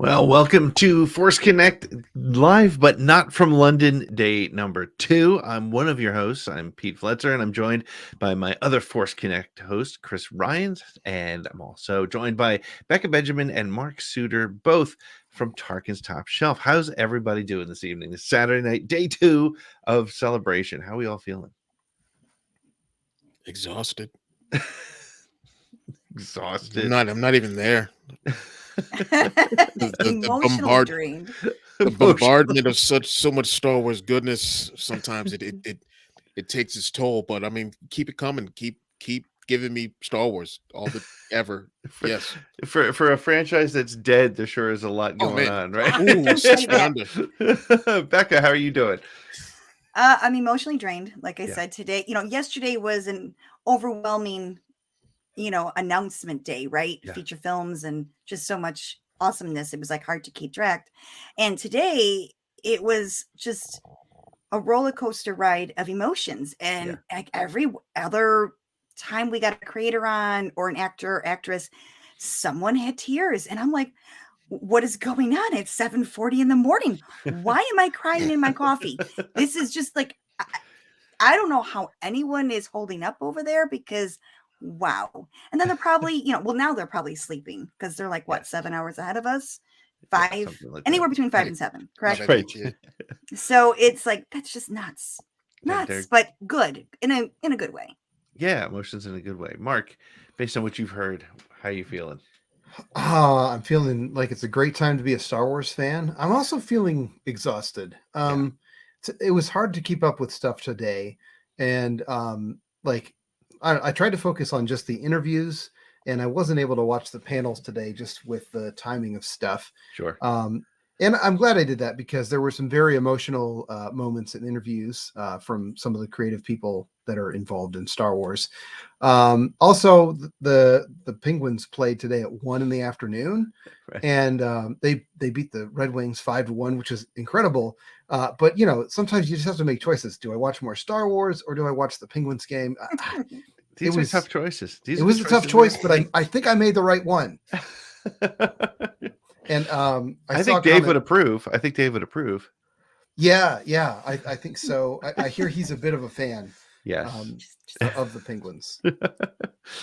Well, welcome to Force Connect live, but not from London, day number 2. I'm one of your hosts. I'm Pete Fletcher, and I'm joined by my other Force Connect host, Chris Ryans, and I'm also joined by Becca Benjamin and Mark Sutter, both from Tarkin's Top Shelf. How's everybody doing this evening? This Saturday night, day 2 of celebration. How are we all feeling? Exhausted. Exhausted. I'm not even there. Emotionally drained. The bombardment of so much Star Wars goodness. Sometimes it takes its toll. But I mean, keep it coming. Keep giving me Star Wars all the ever. Yes. For a franchise that's dead, there sure is a lot going on, right? Ooh, Becca, how are you doing? I'm emotionally drained. Like I said today, yesterday was an overwhelming, announcement day, right? Yeah. Feature films and just so much awesomeness. It was like hard to keep track. And today it was just a roller coaster ride of emotions. And like every other time we got a creator on or an actor or actress, someone had tears. And I'm like, what is going on? It's 7:40 in the morning. Why am I crying in my coffee? This is just like, I don't know how anyone is holding up over there because wow. And then they're probably, now they're probably sleeping because they're like, what, 7 hours ahead of us? 5, like anywhere between 5 and 7, correct? Right. So it's like, that's just nuts, but good in a good way. Yeah, emotions in a good way. Mark, based on what you've heard, how are you feeling? I'm feeling like it's a great time to be a Star Wars fan. I'm also feeling exhausted. It was hard to keep up with stuff today. And I tried to focus on just the interviews, and I wasn't able to watch the panels today just with the timing of stuff. Sure. And I'm glad I did that because there were some very emotional moments in interviews from some of the creative people that are involved in Star Wars. Also, the Penguins played today at 1 in the afternoon, right. And they beat the Red Wings 5-1, which is incredible. But sometimes you just have to make choices. Do I watch more Star Wars or do I watch the Penguins game? These are tough choices. It was a tough choice, but I think I made the right one. And I think Dave would approve. Yeah, I think so. I hear he's a bit of a fan. Yes. Of the Penguins.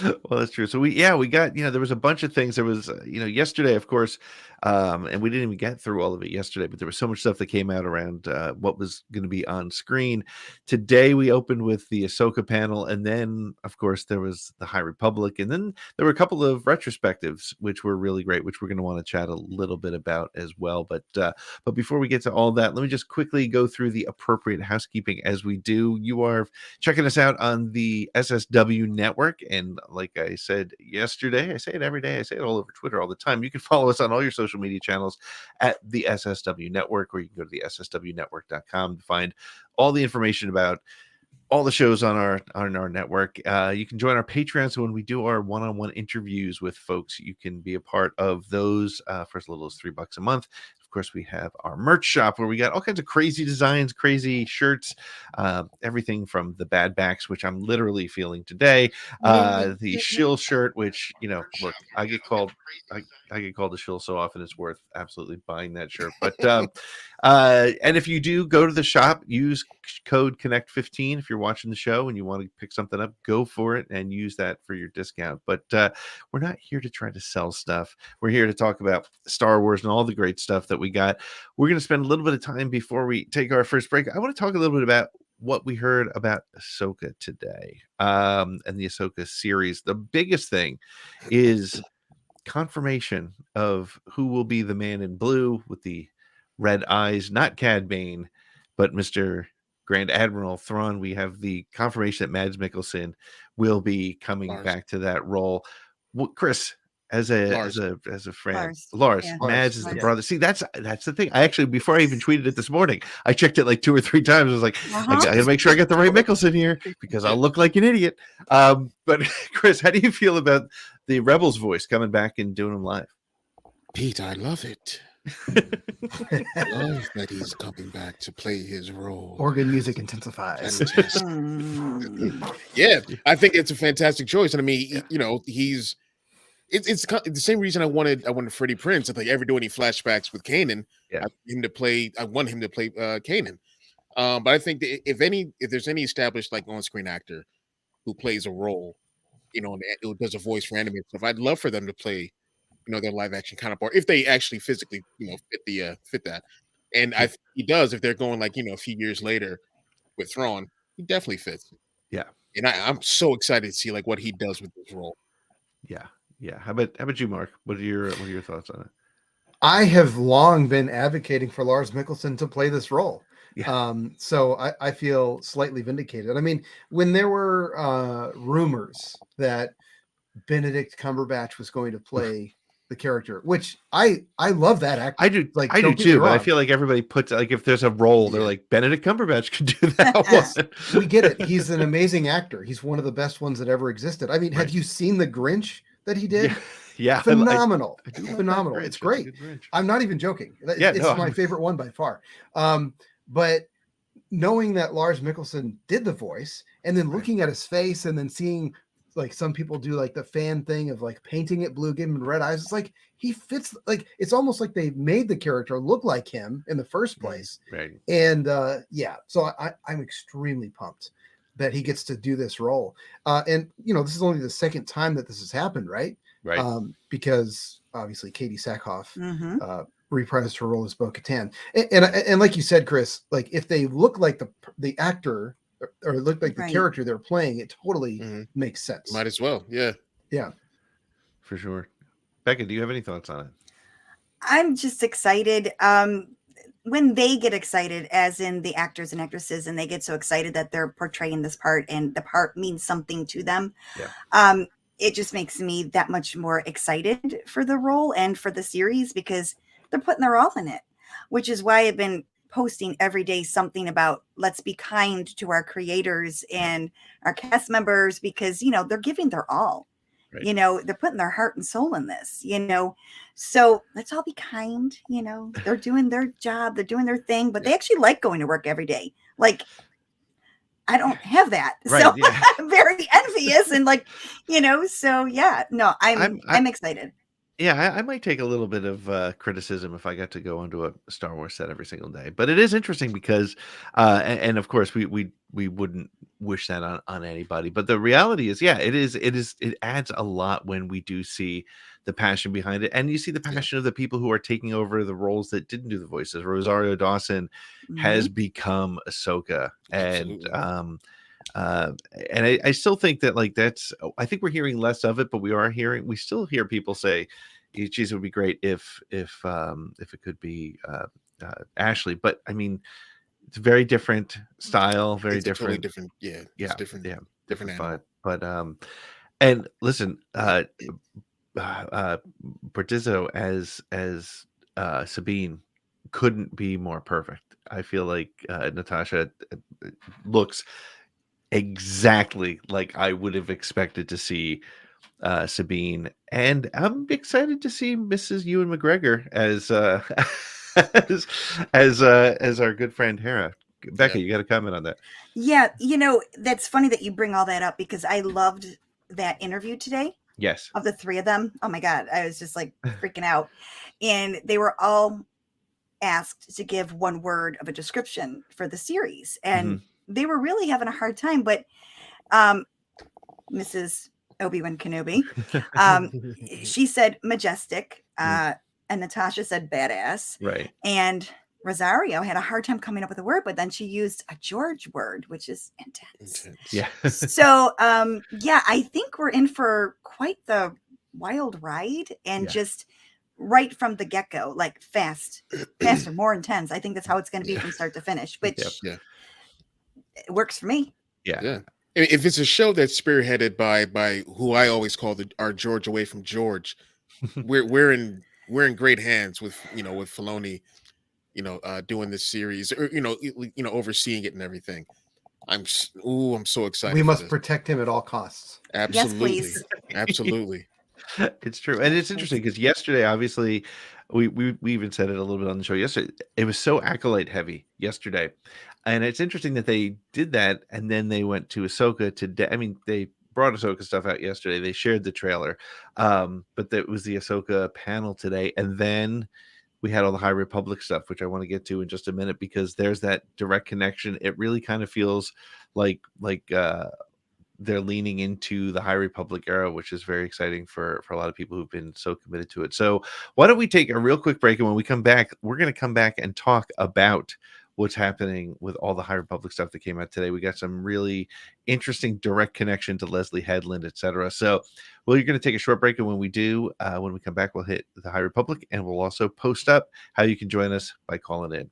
Well, that's true. So we got, there was a bunch of things. There was, yesterday, of course, and we didn't even get through all of it yesterday, but there was so much stuff that came out around what was going to be on screen. Today, we opened with the Ahsoka panel, and then, of course, there was the High Republic, and then there were a couple of retrospectives, which were really great, which we're going to want to chat a little bit about as well. But before we get to all that, let me just quickly go through the appropriate housekeeping as we do. You are checking us out on the SSW network, and like I said yesterday, I say it every day, I say it all over Twitter all the time. You can follow us on all your social media channels at the SSW network, or you can go to the sswnetwork.com to find all the information about all the shows on our network. You can join our Patreon, so when we do our one-on-one interviews with folks, you can be a part of those for as little as $3 a month. Of course, we have our merch shop where we got all kinds of crazy designs, crazy shirts, everything from the Bad Backs, which I'm literally feeling today, the shill shirt, which, look, I get called a shill so often it's worth absolutely buying that shirt. But and if you do go to the shop, use code Connect15 if you're watching the show and you want to pick something up, go for it and use that for your discount. But we're not here to try to sell stuff. We're here to talk about Star Wars and all the great stuff that we got. We're going to spend a little bit of time before we take our first break. I want to talk a little bit about what we heard about Ahsoka today, and the Ahsoka series. The biggest thing is confirmation of who will be the man in blue with the red eyes, not Cad Bane, but Mr. Grand Admiral Thrawn. We have the confirmation that Mads Mikkelsen will be coming back to that role. Well, Chris, as a friend, Lars, Mads is the brother. See, that's the thing. I actually, before I even tweeted it this morning, I checked it like 2 or 3 times. I was like, I gotta make sure I got the right Mikkelsen here because I'll look like an idiot. But Chris, how do you feel about the Rebels voice coming back and doing them live? Pete, I love it. I love that he's coming back to play his role. Organ music intensifies. Yeah, I think it's a fantastic choice. And I mean, he's it's the same reason I wanted Freddie Prinze. If they ever do any flashbacks with Kanan, Yeah. I want him to play Kanan. But I think that if there's any established like on-screen actor who plays a role, and who does a voice for animated stuff, I'd love for them to play, their live action counterpart if they actually physically, fit that. And I think he does if they're going like, a few years later with Thrawn, he definitely fits. Yeah. And I'm so excited to see like what he does with this role. Yeah. Yeah. How about you, Mark? What are your thoughts on it? I have long been advocating for Lars Mikkelsen to play this role. Yeah. So I feel slightly vindicated. I mean, when there were rumors that Benedict Cumberbatch was going to play the character, which I love that actor. I do, Like, I do don't get me too, but I wrong. feel like everybody puts like if there's a role, they're Yeah. like Benedict Cumberbatch could do that Yes. one. We get it. He's an amazing actor. He's one of the best ones that ever existed. I mean, Right. have you seen the Grinch that he did? Yeah. Yeah. Phenomenal. I do love that Phenomenal. Grinch. It's That's a great. good Grinch. I'm not even joking. Yeah, It's no, my favorite one by far. But knowing that Lars Mikkelsen did the voice and then looking at his face and then seeing like some people do like the fan thing of like painting it blue, giving him red eyes. It's like he fits, like it's almost like they made the character look like him in the first place. Right. And so I'm extremely pumped that he gets to do this role. And this is only the second time that this has happened, right? Right. Because obviously Katie Sackhoff Mhm. reprised her role as Bo-Katan. And like you said, Chris, like if they look like the actor or look like the Right. character they're playing, it totally Mhm. makes sense. Might as well. Yeah. Yeah. For sure. Becca, do you have any thoughts on it? I'm just excited. When they get excited, as in the actors and actresses, and they get so excited that they're portraying this part and the part means something to them, Yeah. it just makes me that much more excited for the role and for the series because they're putting their all in it, which is why I've been posting every day something about let's be kind to our creators and our cast members because, they're giving their all. Right. They're putting their heart and soul in this, so let's all be kind. They're doing their job, they're doing their thing, but they actually like going to work every day. Like, I don't have that. Right, So yeah. I'm very envious and so yeah, no, I'm excited. Yeah, I might take a little bit of criticism if I got to go onto a Star Wars set every single day. But it is interesting because, and of course, we wouldn't wish that on anybody. But the reality is, yeah, it adds a lot when we do see the passion behind it, and you see the passion of the people who are taking over the roles that didn't do the voices. Rosario Dawson has become Ahsoka, and Absolutely. and I still think that I think we're hearing less of it, but we still hear people say, geez, it would be great if it could be Ashley. But I mean, it's a very different style, very It's a totally different. different. Yeah. Yeah. It's different. Yeah. Different animal. But and listen, Bertizzo as Sabine couldn't be more perfect. I feel like Natasha looks exactly like I would have expected to see Sabine, and I'm excited to see Mrs. Ewan McGregor as as our good friend Hera. Becca, you got a comment on that? Yeah, that's funny that you bring all that up because I loved that interview today Yes. of the three of them. Oh my God, I was just like freaking out. And they were all asked to give one word of a description for the series. And they were really having a hard time. But Mrs. Obi-Wan Kenobi, she said majestic. And Natasha said badass. Right. And Rosario had a hard time coming up with a word, but then she used a George word, which is intense. Yeah. So, yeah, I think we're in for quite the wild ride and just right from the get-go, like faster, more intense. I think that's how it's going to be from start to finish, which it works for me. Yeah. If it's a show that's spearheaded by who I always call our George away from George, we're in great hands with with Filoni, doing this series or overseeing it and everything. I'm so excited. We must protect him at all costs. Absolutely. Yes, please. Absolutely. It's true. And it's interesting because yesterday, obviously, we even said it a little bit on the show yesterday. It was so acolyte heavy yesterday. And it's interesting that they did that and then they went to Ahsoka today. I mean, they brought Ahsoka stuff out yesterday. They shared the trailer, but that was the Ahsoka panel today, and then we had all the High Republic stuff, which I want to get to in just a minute because there's that direct connection. It really kind of feels like they're leaning into the High Republic era, which is very exciting for a lot of people who've been so committed to it. So why don't we take a real quick break, and when we come back, we're going to come back and talk about what's happening with all the High Republic stuff that came out today. We got some really interesting direct connection to Leslie Headland, etc. So, well, you're going to take a short break, and when we do, when we come back, we'll hit the High Republic, and we'll also post up how you can join us by calling in.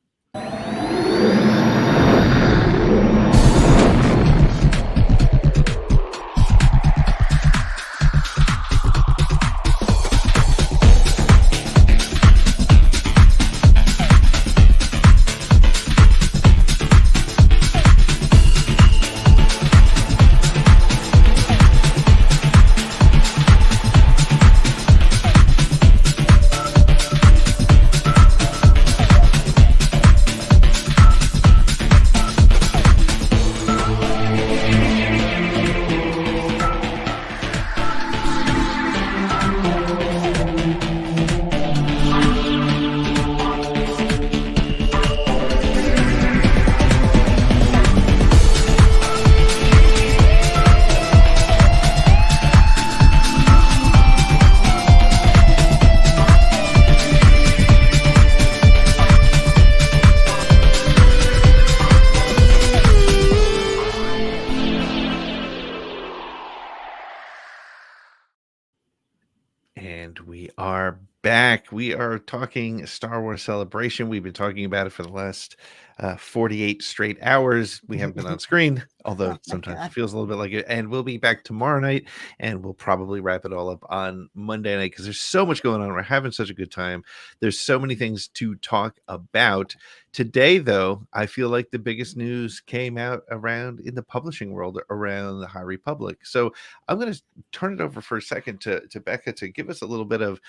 And we are back. We are talking Star Wars Celebration. We've been talking about it for the last 48 straight hours. We haven't been on screen, although Oh, sometimes God. it feels a little bit like it. And we'll be back tomorrow night, and we'll probably wrap it all up on Monday night because there's so much going on. We're having such a good time. There's so many things to talk about. Today, though, I feel like the biggest news came out around in the publishing world around the High Republic. So I'm going to turn it over for a second to Becca to give us a little bit of.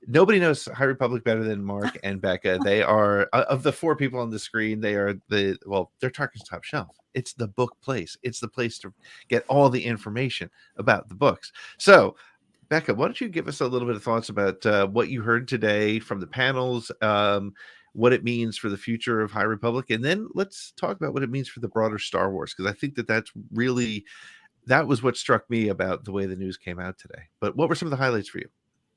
Nobody knows High Republic better than Mark and Becca. They are of the four people on the screen. They are they're Tarkin's top shelf. It's the book place. It's the place to get all the information about the books. So, Becca, why don't you give us a little bit of thoughts about what you heard today from the panels, what it means for the future of High Republic, and then let's talk about what it means for the broader Star Wars, because I think that was what struck me about the way the news came out today. But what were some of the highlights for you?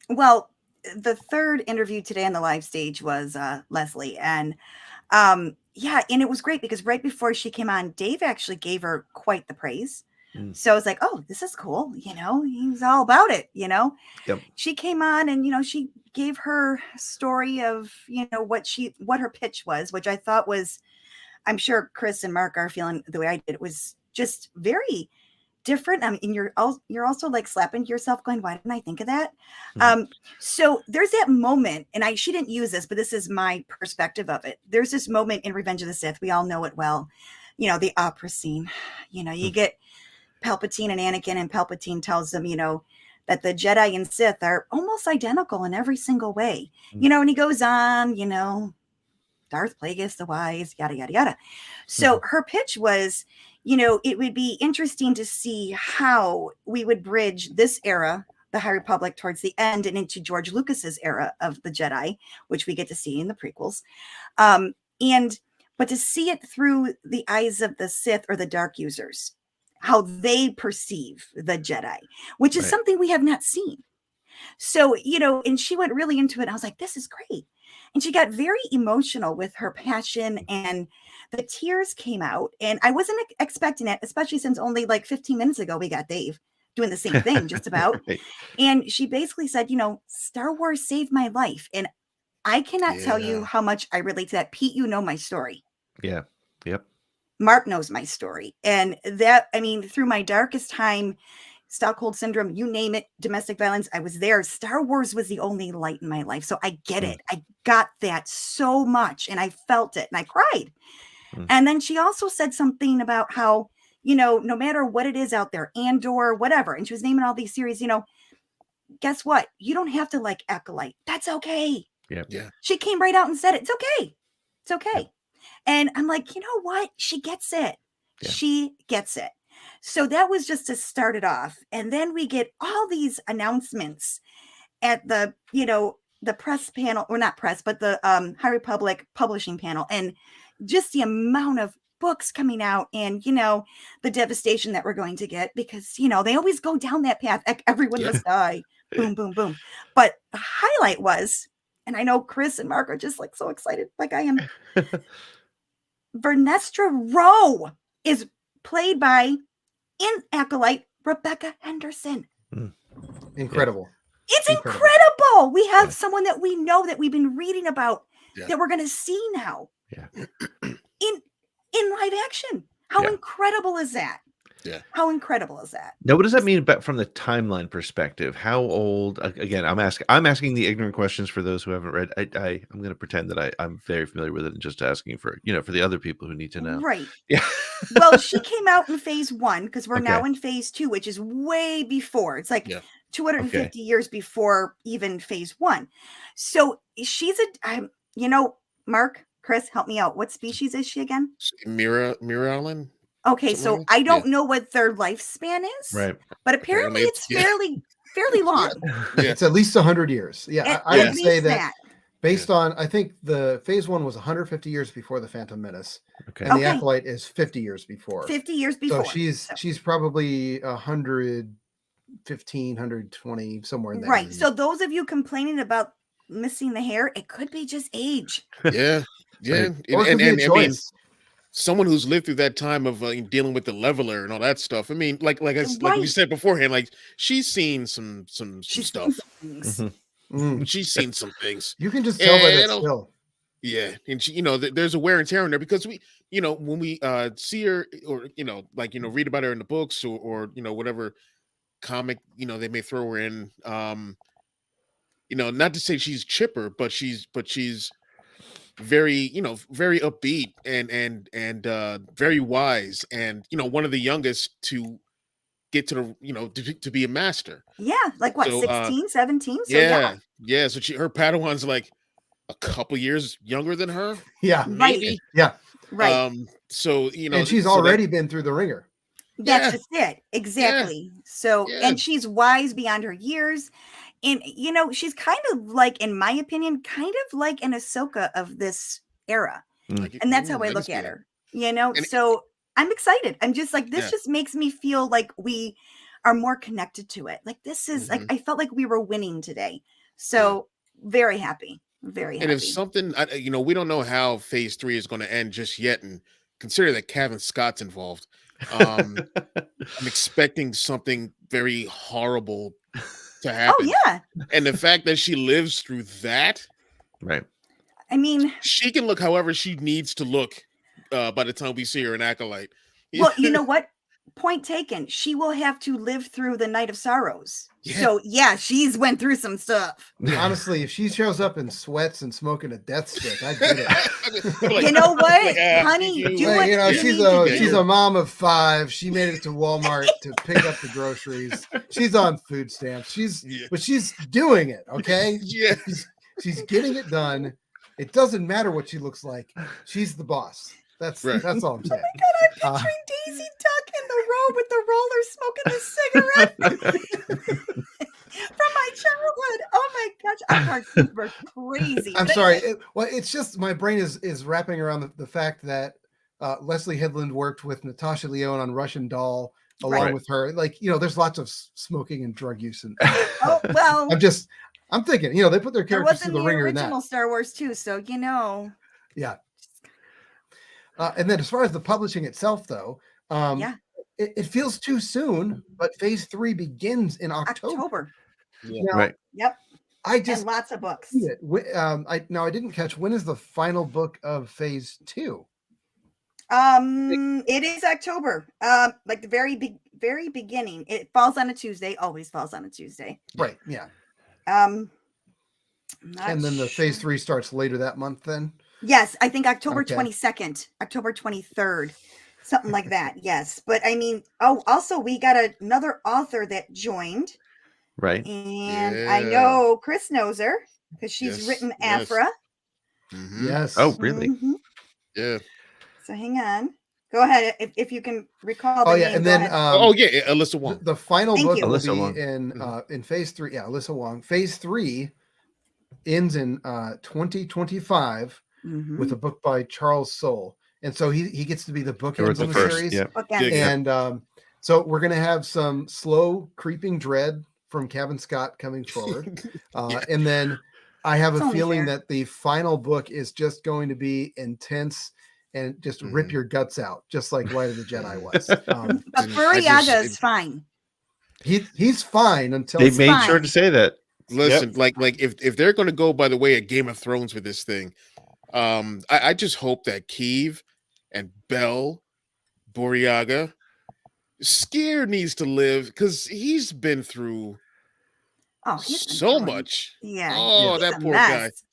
Well, the third interview today on the live stage was Leslie, and yeah, and it was great because right before she came on, Dave actually gave her quite the praise. So I was like, oh, this is cool. He's all about it. Yep. She came on and, she gave her story of, what her pitch was, which I thought was, I'm sure Chris and Mark are feeling the way I did. It was just very different. I mean, you're also like slapping yourself going, why didn't I think of that? So there's that moment, and she didn't use this, but this is my perspective of it. There's this moment in Revenge of the Sith. We all know it well. The opera scene, you get Palpatine and Anakin, and Palpatine tells them, that the Jedi and Sith are almost identical in every single way, and he goes on, Darth Plagueis the Wise, yada, yada, yada. So her pitch was, it would be interesting to see how we would bridge this era, the High Republic, towards the end and into George Lucas's era of the Jedi, which we get to see in the prequels. But to see it through the eyes of the Sith or the Dark users, how they perceive the Jedi, which is something we have not seen. So, and she went really into it. I was like, this is great. And she got very emotional with her passion, and the tears came out. And I wasn't expecting it, especially since only like 15 minutes ago, we got Dave doing the same thing just about. Right. And she basically said, Star Wars saved my life. And I cannot tell you how much I relate to that. Pete, my story. Yeah. Yep. Mark knows my story. And that, through my darkest time, Stockholm syndrome, you name it, domestic violence, I was there. Star Wars was the only light in my life. So I get it. I got that so much, and I felt it, and I cried. And then she also said something about how, no matter what it is out there, Andor, whatever, and she was naming all these series, guess what? You don't have to like Acolyte. That's okay. Yeah. She came right out and said it. It's okay. It's okay. Yep. And I'm like, you know what? She gets it. Yeah. She gets it. So that was just to start it off. And then we get all these announcements at the, the press panel, or not press, but the High Republic publishing panel. And just the amount of books coming out, and the devastation that we're going to get, because they always go down that path. Everyone must die. Boom, boom, boom. But the highlight was, and I know Chris and Mark are just like so excited, like I am. Vernestra Rowe is played by, in Acolyte, Rebecca Henderson. Incredible. It's incredible. We have someone that we know, that we've been reading about, that we're going to see now. Yeah. In live action. How incredible is that? Yeah. How incredible is that? Now, what does that mean about from the timeline perspective? How old? Again, I'm asking the ignorant questions for those who haven't read. I'm going to pretend that I'm very familiar with it, and just asking for for the other people who need to know. Right. Yeah. Well, she came out in phase 1, because we're now in phase 2, which is way before. It's like 250 years before even phase 1. So she's Mark, Chris, help me out. What species is she again? Mira Allen. Okay, so I don't know what their lifespan is, right? But apparently it's fairly long. It's at least 100 years. Yeah, I would say that based on, I think the phase 1 was 150 years before the Phantom Menace, and the Acolyte is 50 years before. 50 years before. So she's probably 115, 120, somewhere in there. Right. So those of you complaining about missing the hair, it could be just age. Yeah. Or it could be a choice. I mean, someone who's lived through that time of dealing with the leveler and all that stuff. I mean, like we said beforehand, like she's seen some stuff. She's seen some things. You can just tell by that still. Yeah, and she, there's a wear and tear in there, because we, when we see her, or read about her in the books, or whatever comic they may throw her in. Not to say she's chipper, but she's very very upbeat and very wise, and one of the youngest to get to the to be a master. Like what, 16, 17? So so her Padawan's like a couple years younger than her. Maybe. Right. So and she's already been through the ringer. That's just it. Exactly. So and she's wise beyond her years. And, she's kind of like, in my opinion, kind of like an Ahsoka of this era. And that's how I look at her, so I'm excited. I'm just like, this just makes me feel like we are more connected to it. Like, this is like, I felt like we were winning today. So very happy. Very happy. And if something, we don't know how phase 3 is going to end just yet. And consider that Kevin Scott's involved. I'm expecting something very horrible to happen. Oh yeah. And the fact that she lives through that, right? I mean, she can look however she needs to look by the time we see her in Acolyte. Well, you know what? Point taken. She will have to live through the Night of Sorrows. So she's went through some stuff. Honestly, if she shows up in sweats and smoking a death stick, I get it. You know what, honey? She's a mom of 5. She made it to Walmart to pick up the groceries. She's on food stamps. But she's doing it. Okay. Yeah. She's getting it done. It doesn't matter what she looks like. She's the boss. That's all I'm saying. Oh my God, I'm picturing Daisy Duck in the road with the roller smoking the cigarette from my childhood. Oh my gosh, our cartoons were crazy. I'm sorry. It's just my brain is wrapping around the fact that Leslie Headland worked with Natasha Lyonne on Russian Doll along with her. Like, there's lots of smoking and drug use. And oh, well. I'm thinking, they put their characters through the ringer in that. Original Star Wars too, so Yeah. And then as far as the publishing itself, though, it feels too soon, but phase 3 begins in October. Right. Yep. And lots of books. I didn't catch, when is the final book of phase 2? It is October. Like the very beginning. It falls on a Tuesday. Always falls on a Tuesday. Right. Yeah. And then the phase 3 starts later that month. Then. Yes, I think October 22nd, October 23rd, something like that. Yes, but I mean, also we got another author that joined. Right. And I know Chris knows her because she's written Afra. Yes. Oh, really? Yeah. So hang on. Go ahead if you can recall the Oh yeah, name. and Go then ahead. Oh yeah, Alyssa Wong. the final Thank book you. will Alyssa be Wong. in phase 3. Yeah, Alyssa Wong. Phase 3 ends in 2025 with Mhm. a book by Charles Soule, and so he gets to be the I wrote bookends the of the first. series. Yeah. Bookends. Dig it. And so we're going to have some slow creeping dread from Kevin Scott coming forward. Yeah. And then I have It's a only feeling fair. that the final book is just going to be intense and just rip Mhm. your guts out, just like Light of the Jedi was. But And Buryaga is fine. He's fine until They It's made sure fine. to say that. listen, like if they're going to go by the way of Game of Thrones with this thing, I just hope that Keeve and Bell, Boryaga, Skier needs to live because he's been through Oh, he's been so through much. Yeah, Oh, he's that a poor guy. mess.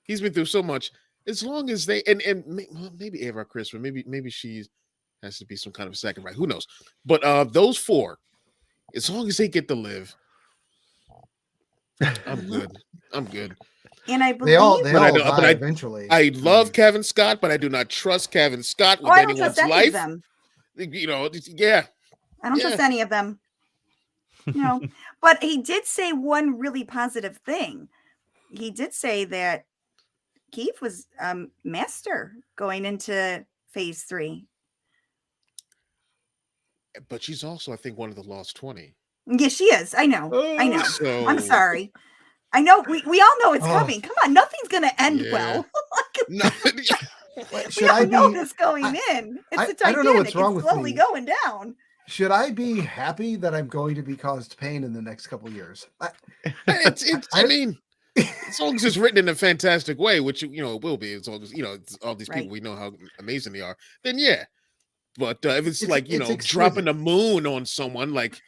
He's been through so much. As long as they well, maybe Ava Chris, or maybe she has to be some kind of second right. Who knows? But those four, as long as they get to live, I'm Mhm. good. I'm good. And I they all believe. But I die but eventually. I love mean, Kevin Scott, but I do not trust Kevin Scott Oh, with I don't trust anyone's any of life. them. You know, yeah, I don't trust yeah. any of them. You know, but he did say one really positive thing. He did say that Keith was master going into phase 3. But she's also, I think, one of the lost 20. Yes, she is. I know. I know. So I'm sorry. I know. We all know it's Oh. coming. Come on, nothing's gonna end Yeah. well. Nothing. We should all I know be? this going in. It's the Titanic. I don't know what's wrong it's with slowly me. going down. Should I be happy that I'm going to be caused pain in the next couple of years? I mean, as long as it's written in a fantastic way, which you know it will be, as long as it's all these people Right. we know how amazing they are, then yeah. But if it's like it's dropping exquisite. the moon on someone like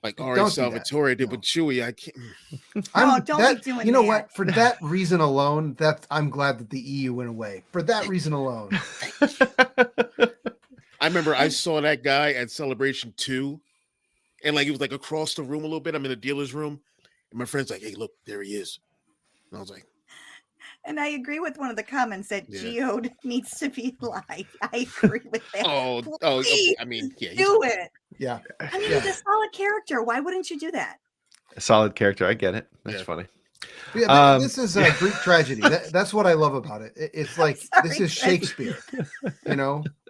Ari Don't do that. Salvatore did No. with Chewie, I can't. No, don't be doing You know that. what? For that reason alone, I'm glad that the EU went away. For that reason alone. I remember I saw that guy at Celebration 2, and like he was like across the room a little bit. I'm in the dealer's room, and my friend's like, "Hey, look, there he is." And I was like, And I agree with one of the comments that Yeah. Geode needs to be live. I agree with that. "Oh, okay. Please I mean, yeah, he's do it. Yeah. I mean, Yeah. he's a solid character. Why wouldn't you do that? A solid character. I get it. That's Yeah. funny. Yeah, this is a Greek tragedy. That's what I love about it. It's like this Sorry, is Chris. Shakespeare.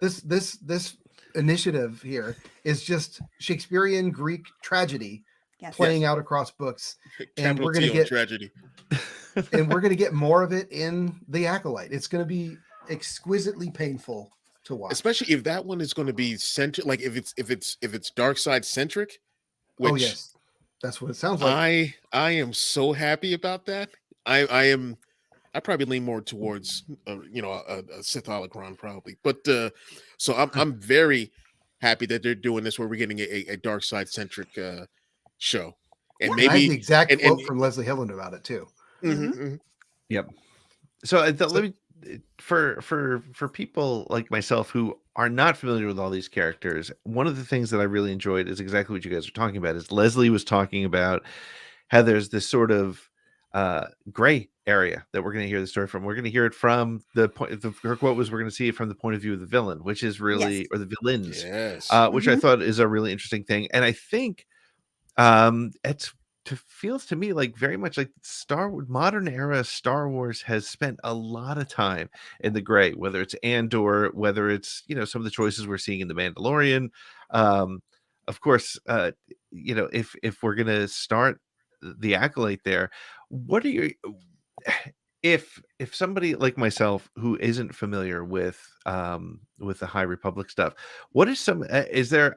This initiative here is just Shakespearean Greek tragedy Yes. playing out across books, and capital we're gonna T on get tragedy." and we're gonna get more of it in The Acolyte. It's gonna be exquisitely painful to watch. Especially if that one is going to be centric, like if it's dark side centric. Which Oh yes, that's what it sounds like. I am so happy about that. I probably lean more towards a Sith holocron probably, but so I'm very happy that they're doing this where we're getting a dark side centric show, and And I have the maybe exact and- quote from Leslie Hilland about it too. Mhm, Mhm. mhm. Yep. So let me for people like myself who are not familiar with all these characters, one of the things that I really enjoyed is exactly what you guys are talking about. Is Leslie was talking about how there's this sort of gray area that we're going to hear the story from. We're going to hear it from the point. Her quote was, "We're going to see it from the point of view of the villain," which is really, Yes. or the villains, Yes. which I Mhm. thought is a really interesting thing. And I think feels to me like very much like modern era Star Wars has spent a lot of time in the gray, whether it's Andor, whether it's some of the choices we're seeing in the Mandalorian. Of course, if we're gonna start the Acolyte there, what are you if somebody like myself who isn't familiar with the High Republic stuff, what is is there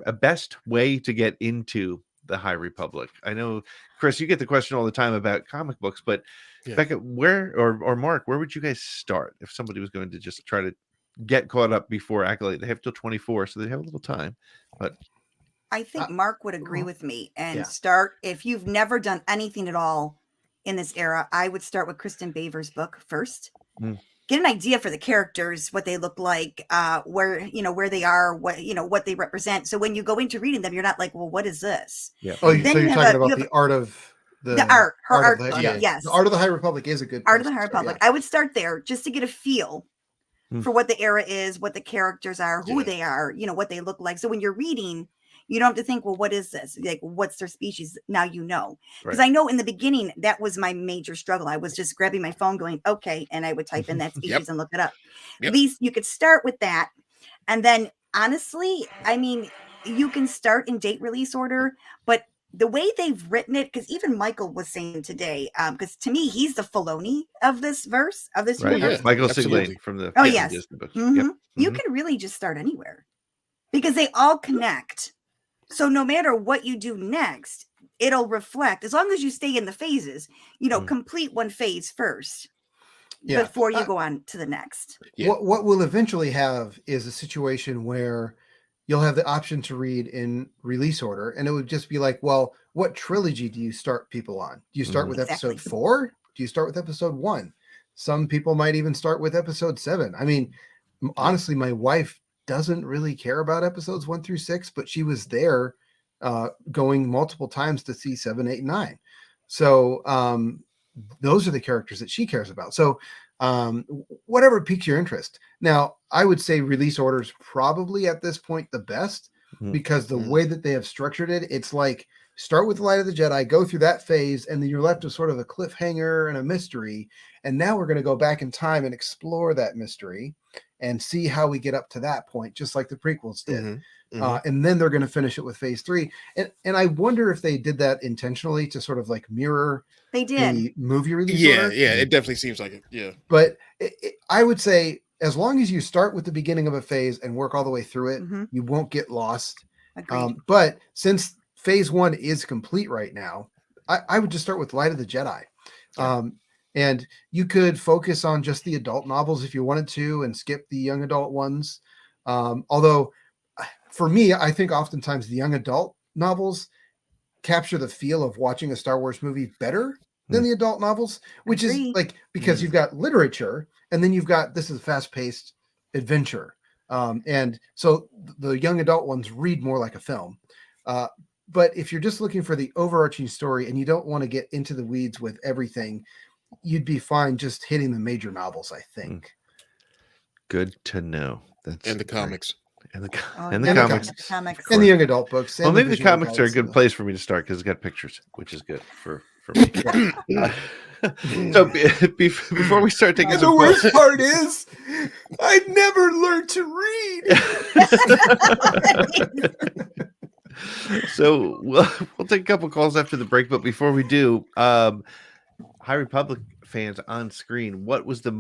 a best way to get into the High Republic? I know, Chris, you get the question all the time about comic books, but Yeah. Becca, where or Mark, where would you guys start if somebody was going to just try to get caught up before Acolyte? They have till 24, so they have a little time. But I think Mark would agree with me and yeah. start, if you've never done anything at all in this era, I would start with Kristen Baver's book first. Get an idea for the characters, what they look like, where they are, what they represent. So when you go into reading them, you're not like, well, what is this? yeah. Oh, Then so you you're have talking you about have the art of the art, her art of book, yeah. yes. The Art of the High Republic is a good Art of place the High to start, Republic. yeah. I would start there just to get a feel for what the era is, what the characters are, who Yeah. they are, what they look like. So when you're reading, you don't have to think, well, what is this? Like, what's their species? Now you know. Because Right. I know in the beginning, that was my major struggle. I was just grabbing my phone going, okay, and I would type in that species and look it up. Yep. At least you could start with that. And then honestly, I mean, you can start in date release order, but the way they've written it, because even Michael was saying today, because to me, he's the Filoni of this verse, of this Right. universe. Michael absolutely. Siglane from the Oh, from yes. Disney books. Mhm. Yep. You Mhm. can really just start anywhere because they all connect. So no matter what you do next, it'll reflect as long as you stay in the phases, complete one phase first Yeah. before you go on to the next. Yeah. What we'll eventually have is a situation where you'll have the option to read in release order, and it would just be like, well, what trilogy do you start people on? Do you start with Exactly. episode 4? Do you start with episode 1? Some people might even start with episode 7. I mean, honestly, my wife doesn't really care about episodes 1 through 6, but she was there going multiple times to see 7, 8, and 9. So those are the characters that she cares about. So whatever piques your interest. Now, I would say release orders probably at this point the best because the way that they have structured it, it's like start with Light of the Jedi, go through that phase, and then you're left with sort of a cliffhanger and a mystery. And now we're going to go back in time and explore that mystery and see how we get up to that point, just like the prequels did. And then they're going to finish it with phase 3. And I wonder if they did that intentionally to sort of like mirror They did. the movie release Yeah, order. yeah, it definitely seems like it. Yeah. But I would say as long as you start with the beginning of a phase and work all the way through it, you won't get lost. Agreed. But since phase 1 is complete right now, I would just start with Light of the Jedi. And you could focus on just the adult novels if you wanted to and skip the young adult ones. Although for me, I think oftentimes the young adult novels capture the feel of watching a Star Wars movie better than the adult novels, which is like because you've got literature and then you've got this is a fast-paced adventure. And so the young adult ones read more like a film. But if you're just looking for the overarching story and you don't want to get into the weeds with everything, you'd be fine just hitting the major novels, I think. Good to know. That's And the great. comics. And the and the comics. comics. And the young adult books. Well, And maybe the visual comics are a novels, good so- place for me to start because it's got pictures, which is good for me. So before we start taking And some the worst part is, I never learned to read. So we'll take a couple calls after the break, but before we do, High Republic fans on screen, what was the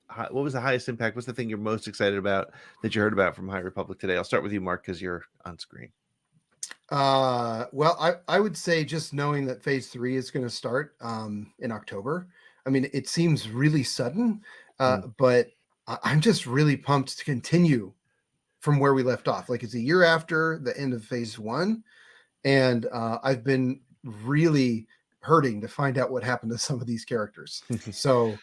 highest impact? What's the thing you're most excited about that you heard about from High Republic today? I'll start with you, Mark, because you're on screen. Well, I would say just knowing that phase 3 is going to start in October. I mean, it seems really sudden, but I'm just really pumped to continue from where we left off. Like it's a year after the end of phase 1, and I've been really hurting to find out what happened to some of these characters. So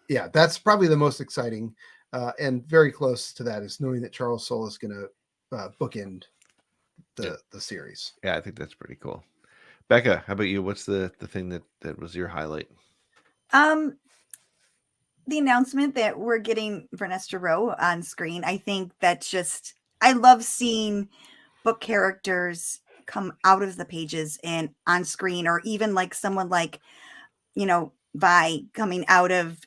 yeah, that's probably the most exciting, and very close to that is knowing that Charles Soule is going to bookend the series. Yeah, I think that's pretty cool. Becca, how about you? What's the thing that was your highlight? The announcement that we're getting Vernestra Rowe on screen. I think that's just, I love seeing book characters come out of the pages and on screen, or even like someone like, Vi coming out of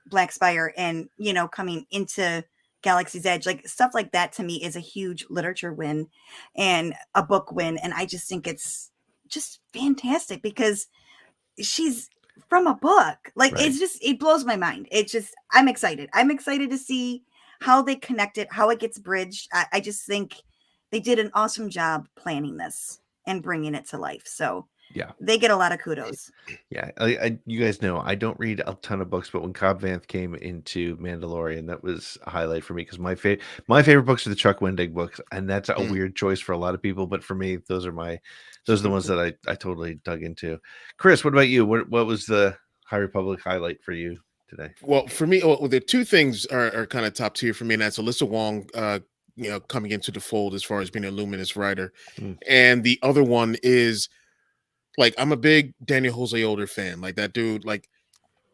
Black Spire and, coming into Galaxy's Edge, like stuff like that to me is a huge literature win and a book win. And I just think it's just fantastic because she's from a book. Like it's just, it blows my mind. It's just, I'm excited. I'm excited to see how they connect it, how it gets bridged. I just think they did an awesome job planning this and bringing it to life. So yeah, they get a lot of kudos. Yeah, you guys know I don't read a ton of books, but when Cobb Vanth came into Mandalorian, that was a highlight for me because my favorite books are the Chuck Wendig books, and that's a weird choice for a lot of people, but for me, those are the ones that I totally dug into. Chris, what about you? What was the High Republic highlight for you today? Well, for me, the two things are kind of top tier for me, and that's Alyssa Wong, coming into the fold as far as being a luminous writer, and the other one is like I'm a big Daniel Jose Older fan. Like that dude, like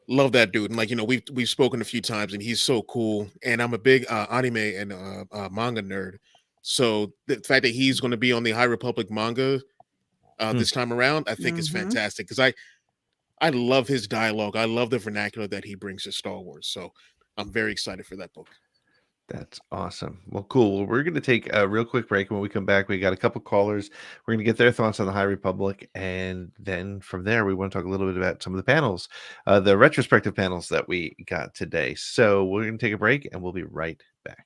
love that dude. And like, we've spoken a few times, and he's so cool. And I'm a big anime and manga nerd. So the fact that he's going to be on the High Republic manga this time around, I think is fantastic, because I love his dialogue. I love the vernacular that he brings to Star Wars. So I'm very excited for that book. That's awesome. Well, cool. Well, we're going to take a real quick break. When we come back, we got a couple callers. We're going to get their thoughts on the High Republic. And then from there, we want to talk a little bit about some of the panels, the retrospective panels that we got today. So we're going to take a break, and we'll be right back.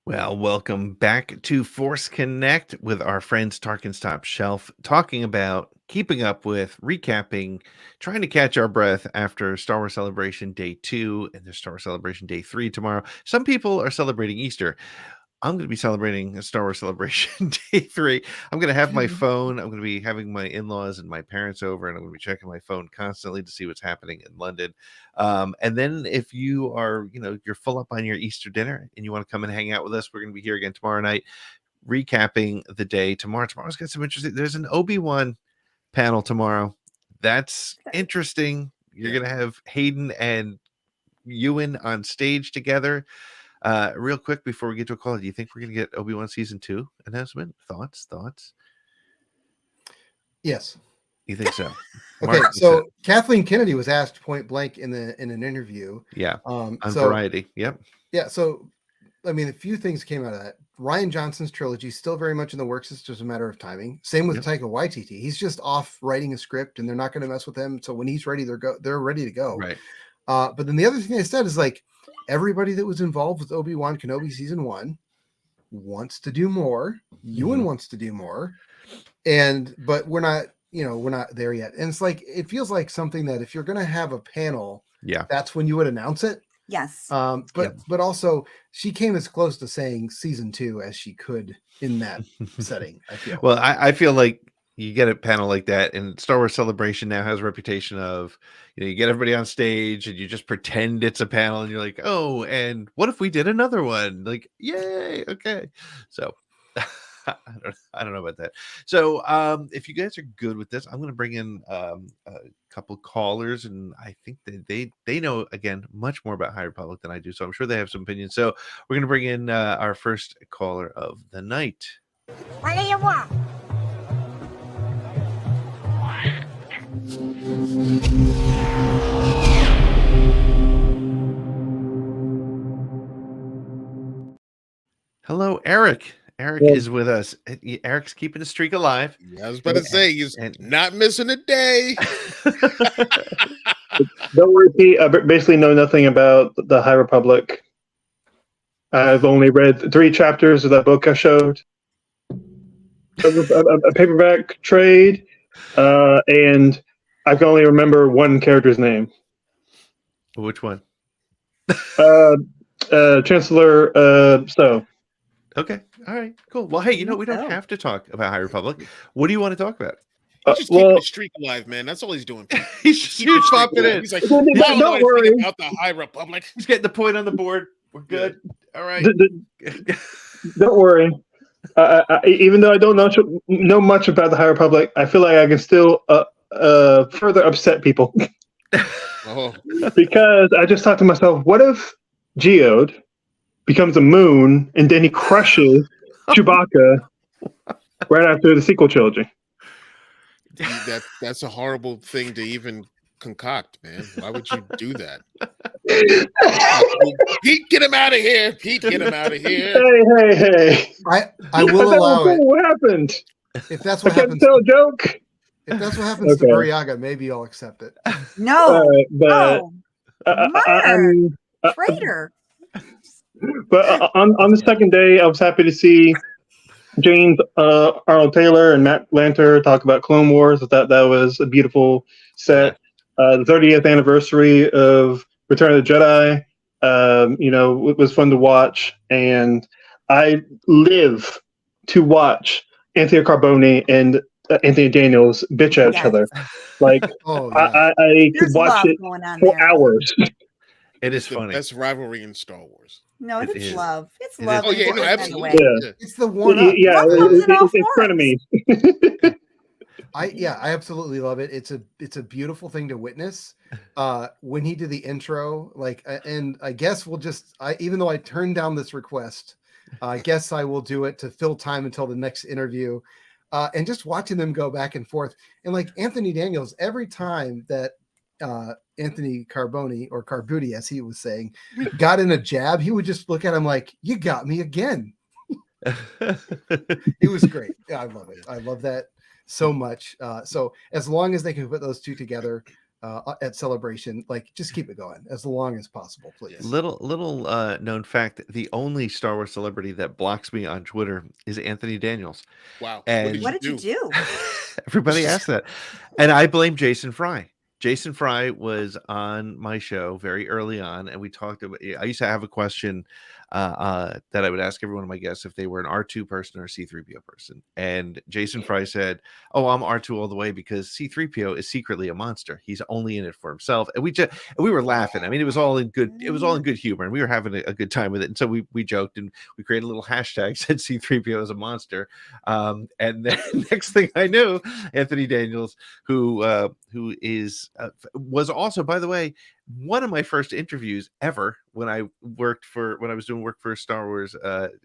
Well, welcome back to Force Connect with our friends Tarkin's Top Shelf, talking about keeping up with, recapping, trying to catch our breath after Star Wars Celebration Day 2 and there's Star Wars Celebration Day 3 tomorrow. Some people are celebrating Easter. I'm going to be celebrating a Star Wars Celebration Day 3. I'm going to have my phone. I'm going to be having my in-laws and my parents over, and I'm going to be checking my phone constantly to see what's happening in London. And then if you are, you're full up on your Easter dinner and you want to come and hang out with us, we're going to be here again tomorrow night, recapping the day tomorrow. Tomorrow's got some interesting. There's an Obi-Wan panel tomorrow. That's interesting. You're going to have Hayden and Ewan on stage together. Real quick before we get to a call, do you think we're going to get Obi-Wan season 2 announcement? Thoughts? Yes. You think so? Okay, so Kathleen Kennedy was asked point blank in an interview. Yeah. On Variety. Yep. Yeah. So, I mean, a few things came out of that. Ryan Johnson's trilogy is still very much in the works. It's just a matter of timing. Same with Taika Waititi. He's just off writing a script, and they're not going to mess with him. So when he's ready, they're ready to go. Right. But then the other thing they said is like, everybody that was involved with Obi-Wan Kenobi season 1 wants to do more. Ewan wants to do more. But we're not there yet. And it's like, it feels like something that if you're going to have a panel, that's when you would announce it. Yes. But also she came as close to saying season 2 as she could in that setting, I feel. Well, I feel like you get a panel like that, and Star Wars Celebration now has a reputation of, you get everybody on stage and you just pretend it's a panel, and you're like, oh, and what if we did another one? Like, yay, okay. So I don't know about that. So if you guys are good with this, I'm going to bring in a couple callers, and I think that they know, again, much more about High Republic than I do, so I'm sure they have some opinions. So we're going to bring in our first caller of the night. What do you want? Hello, Eric. Eric is with us. Eric's keeping the streak alive. Yeah, I was about to say, he's not missing a day. Don't worry, Pete. I basically know nothing about the High Republic. I've only read 3 chapters of that book I showed. A paperback trade, and I can only remember one character's name. Which one? Chancellor Stowe. Okay. All right. Cool. Well, hey, we don't have to talk about High Republic. What do you want to talk about? He's just keeping the streak alive, man. That's all he's doing. He's just popping in. He's like, don't worry about the High Republic. He's getting the point on the board. We're good. All right. Don't worry. Even though I don't know much about the High Republic, I feel like I can still further upset people. Because I just thought to myself, what if Geode becomes a moon and then he crushes Chewbacca right after the sequel trilogy. That's a horrible thing to even concoct, man. Why would you do that? Pete, get him out of here. Pete, get him out of here. Hey. I will That was allow it. What happened? If that's I what can't happens, tell a joke. if that's what happens to Okay. Buryaga, maybe I'll accept it. No. But Murder. Traitor. But on the second day, I was happy to see James Arnold Taylor and Matt Lanter talk about Clone Wars. That was a beautiful set. The 30th anniversary of Return of the Jedi, it was fun to watch, and I live to watch Anthony Carboni and Anthony Daniels bitch at each other. Like, I could watch it for hours. It is the funny. best rivalry in Star Wars. No, it's is. love. It's It love. is. Oh yeah, in no, a different absolutely. way. Yeah. It's the one up. Yeah, Love comes in all it's frenemies. I absolutely love it. It's a beautiful thing to witness. When he did the intro, and I guess we'll just even though I turned down this request, I guess I will do it to fill time until the next interview. And just watching them go back and forth. And like Anthony Daniels, every time that Anthony Carboni, or Carbuti, as he was saying, got in a jab, he would just look at him like, "You got me again." It was great. I love it. I love that so much. So as long as they can put those two together at Celebration, just keep it going as long as possible, please. Little known fact: the only Star Wars celebrity that blocks me on Twitter is Anthony Daniels. Wow. And What did you do? everybody asked that, and I blame Jason Fry. Jason Fry was on my show very early on, and we talked about. I used to have a question that I would ask every one of my guests if they were an R2 person or a C3PO person, and Jason Fry said, "Oh, I'm R2 all the way because C3PO is secretly a monster. He's only in it for himself." And we were laughing. I mean, it was all in good humor, and we were having a good time with it. And so we joked and we created a little hashtag said C3PO is a monster. And then next thing I knew, Anthony Daniels, who was also, by the way, one of my first interviews ever when I was doing work for Star Wars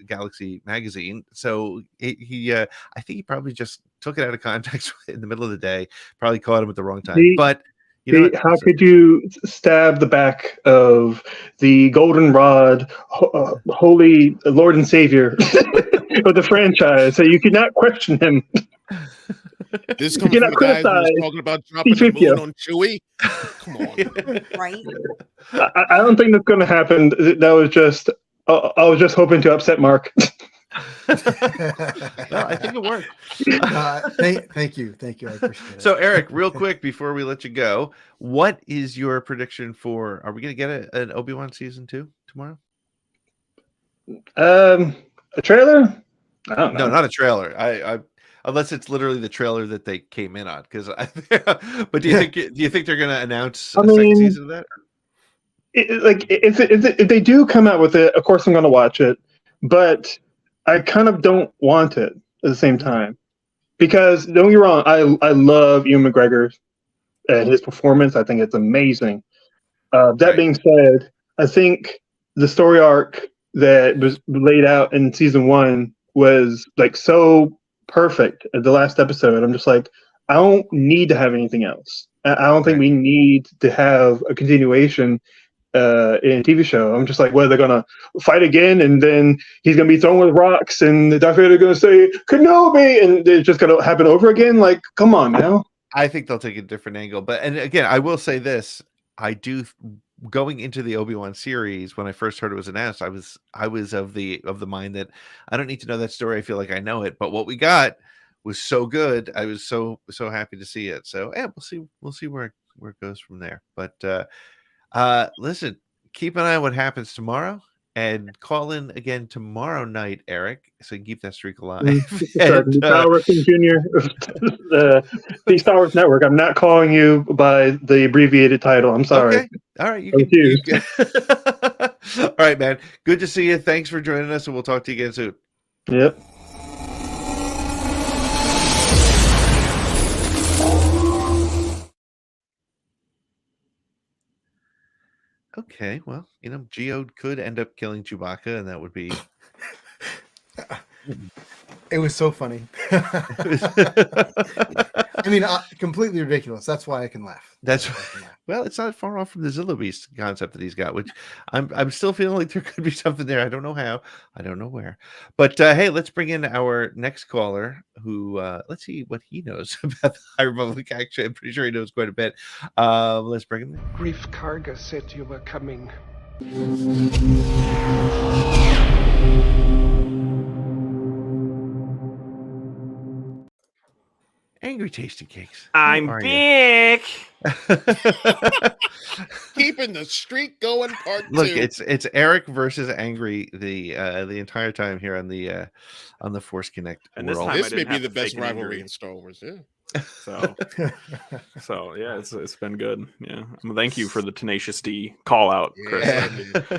Galaxy magazine. So he I think he probably just took it out of context in the middle of the day, probably caught him at the wrong time. But how could you stab the back of the goldenrod, holy Lord and Savior of the franchise? So you could not question him. This comes from the guy who was talking about dropping the moon on Chewie. Come on, right? I don't think that's going to happen. That was just I was just hoping to upset Mark. Well, I think it worked. Thank you. I appreciate it. So, Eric, real quick before we let you go, what is your prediction for? Are we going to get an Obi-Wan season 2 tomorrow? A trailer? I don't know. No, not a trailer. I unless it's literally the trailer that they came in on. Because, but do you think they're going to announce a second season of that? If they do come out with it, of course I'm going to watch it. But I kind of don't want it at the same time, because don't get me wrong, I love Ewan McGregor and his performance. I think it's amazing. That being said, I think the story arc that was laid out in season 1 was so perfect at the last episode. I'm just like, I don't need to have anything else. I don't think we need to have a continuation in a TV show. I'm just like, well, they're gonna fight again, and then he's gonna be thrown with rocks, and the Darth Vader gonna say Kenobi, and it's just gonna happen over again. Like, come on now. I think they'll take a different angle. And again, I will say this: going into the Obi-Wan series, when I first heard it was announced, I was of the mind that I don't need to know that story. I feel like I know it, but what we got was so good. I was so happy to see it. So yeah, we'll see where it goes from there. But listen, keep an eye on what happens tomorrow, and call in again tomorrow night, Eric, so you can keep that streak alive. Star Wars Jr. The Star Wars Network. I'm not calling you by the abbreviated title. I'm sorry. Okay. All right. You can. All right, man. Good to see you. Thanks for joining us, and we'll talk to you again soon. Yep. Okay, well, Geode could end up killing Chewbacca, and that would be It was so funny. I mean, completely ridiculous. That's why I can laugh. That's why I can laugh. well, it's not far off from the Zilla Beast concept that he's got, which I'm still feeling like there could be something there. I don't know how, I don't know where, but hey, let's bring in our next caller. Who let's see what he knows about the High Republic. Actually, I'm pretty sure he knows quite a bit. Let's bring him in. Grief Karga said you were coming. Angry Tasty Cakes. How I'm are you? back. Keeping the streak going, part Look, 2. it's Eric versus Angry the entire time here on the Force Connect And this world. time I This may didn't be have the to best fake an rivalry injury. in Star Wars. Yeah. So yeah, it's been good. Yeah, thank you for the Tenacious D call out, Chris. Yeah,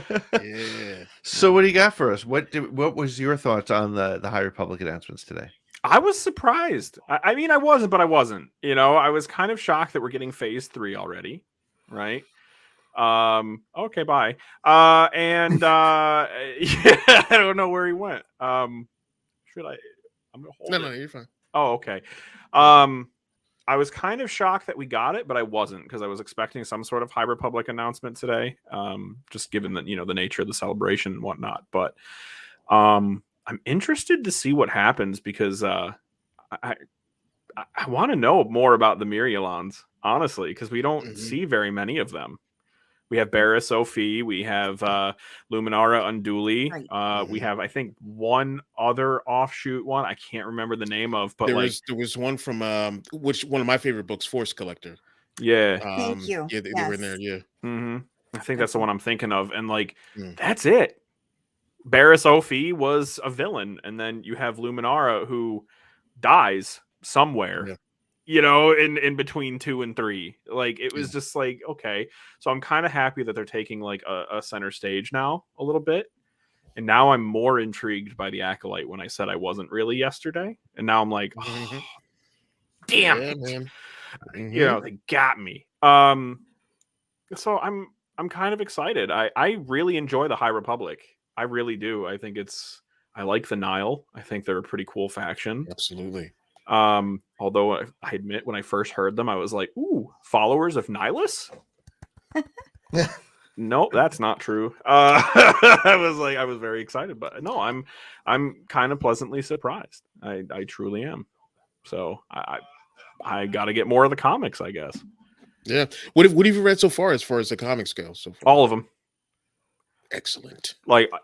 man. Yeah. So what do you got for us? What was your thoughts on the High Republic announcements today? I was surprised. I mean, I wasn't, but I wasn't. You know, I was kind of shocked that we're getting Phase 3 already, right? Okay, bye. And yeah, I don't know where he went. Should I? I'm gonna hold No, it. you're fine. Oh, okay. I was kind of shocked that we got it, but I wasn't, because I was expecting some sort of High Republic announcement today. Just given that, the nature of the celebration and whatnot. But I'm interested to see what happens, because I want to know more about the Myrialons, honestly, because we don't see very many of them. We have Barriss Ophi, we have Luminara Unduli, Right. we have, I think, one other offshoot one I can't remember the name of, but there was one from one of my favorite books, Force Collector. yeah. Thank you. Yeah, they were in there. Yeah. I think that's the one I'm thinking of, and Mm. that's it. Barriss Ophi was a villain, and then you have Luminara, who dies somewhere. Yeah. In between 2 and 3. It was just okay. So I'm kind of happy that they're taking a center stage now a little bit. And now I'm more intrigued by the Acolyte when I said I wasn't really yesterday. And now I'm like, oh, damn it. Man. They got me. So I'm kind of excited. I really enjoy the High Republic. I really do. I think I like the Nile. I think they're a pretty cool faction. Absolutely. Although I admit, when I first heard them, I was like, ooh, followers of Nihilus? No, that's not true. I was very excited, but no, I'm kind of pleasantly surprised. I truly am. So I got to get more of the comics, I guess. Yeah. What have you read so far as the comics go? So far? All of them. Excellent.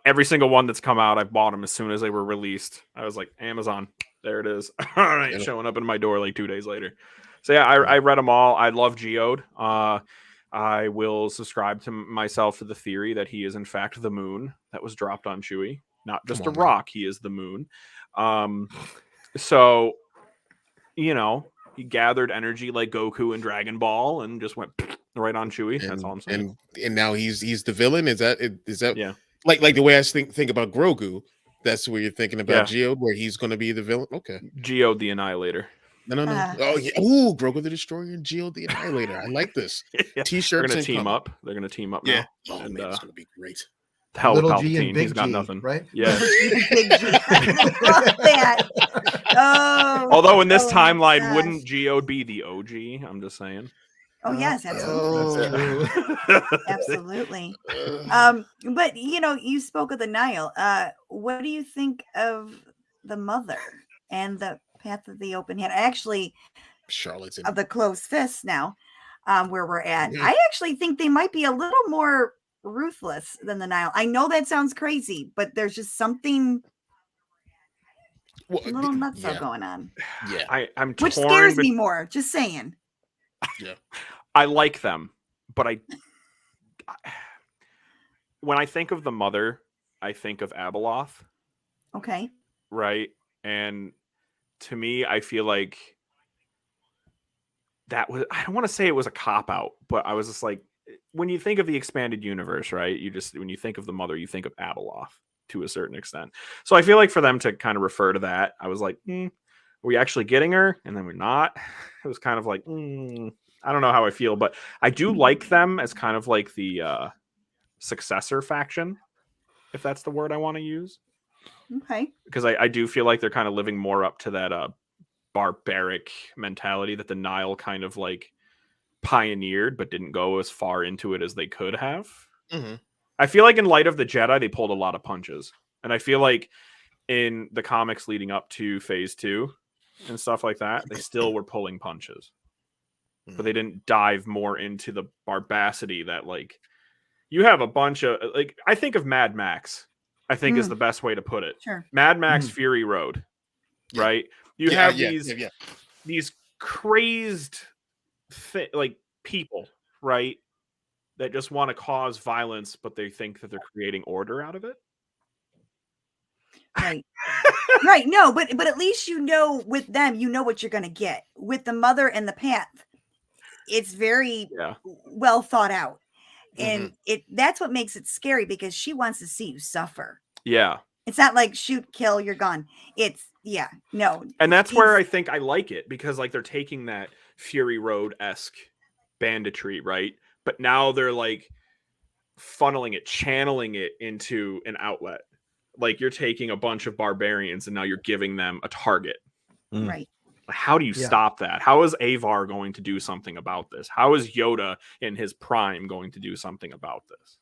Every single one that's come out, I've bought them as soon as they were released. I was like, Amazon, there it is. All right, showing up in my door 2 days later. So yeah, I read them all. I love Geode. I will subscribe to myself to the theory that he is in fact the moon that was dropped on Chewie, not just a rock. He is the moon. So he gathered energy like Goku and Dragon Ball and just went right on Chewie. That's all I'm saying. And now he's the villain. Is that yeah? Like the way I think about Grogu, that's what you're thinking about. Yeah. Geode, where he's going to be the villain. Okay. Geode the Annihilator. No. Oh yeah. Ooh, Grogu the Destroyer and Geode the Annihilator. I like this. Yeah. T-shirts. They're gonna team up. They're gonna team up. Yeah. Now. Oh And, man, it's going to be great. hell, Little Palpatine, G and Big he's got G, nothing. right? Yeah. Big G. I love that. Oh, Although in this oh my timeline, gosh. wouldn't Geode be the OG? I'm just saying. Oh yes, absolutely. That's true. Absolutely. But you spoke of the Nile. What do you think of the mother and the Path of the Open Hand? Actually, Charlatan. of the closed fists now, where we're at. Yeah. I actually think they might be a little more ruthless than the Nile. I know that sounds crazy, but there's just something a little nutso going on. Yeah. I'm Which torn scares me more. Just saying. Yeah. I like them, but when I think of the mother, I think of Abeloth, Okay. right? And to me, I feel like that was, I don't want to say it was a cop out, but I was just like, when you think of the expanded universe, right? When you think of the mother, you think of Abeloth to a certain extent. So I feel like for them to kind of refer to that, I was like, are we actually getting her? And then we're not. It was kind of like, I don't know how I feel, but I do like them as kind of like the successor faction, if that's the word I want to use. Okay. because I do feel like they're kind of living more up to that barbaric mentality that the Nile kind of like pioneered, but didn't go as far into it as they could have. Mhm. I feel like in Light of the Jedi, they pulled a lot of punches, and I feel like in the comics leading up to Phase 2 and stuff like that, they still were pulling punches, but they didn't dive more into the barbacity that like you have a bunch of like I think of Mad Max. I think is the best way to put it. Sure. Mad Max Fury Road, Yeah. right? You Yeah, have yeah, these yeah, yeah. these crazed like people, right? That just want to cause violence, but they think that they're creating order out of it. Right. Right. No, but at least you know with them, you know what you're going to get. With the mother and the path, it's very Yeah. well thought out. Mm-hmm. And that's what makes it scary because she wants to see you suffer. Yeah. It's not like shoot, kill, you're gone. It's no. And that's where I think I like it because like they're taking that Fury Road-esque banditry, right? But now they're like funneling it, channeling it into an outlet. Like you're taking a bunch of barbarians and now you're giving them a target. Right. How do you stop that? How is Avar going to do something about this? How is Yoda in his prime going to do something about this?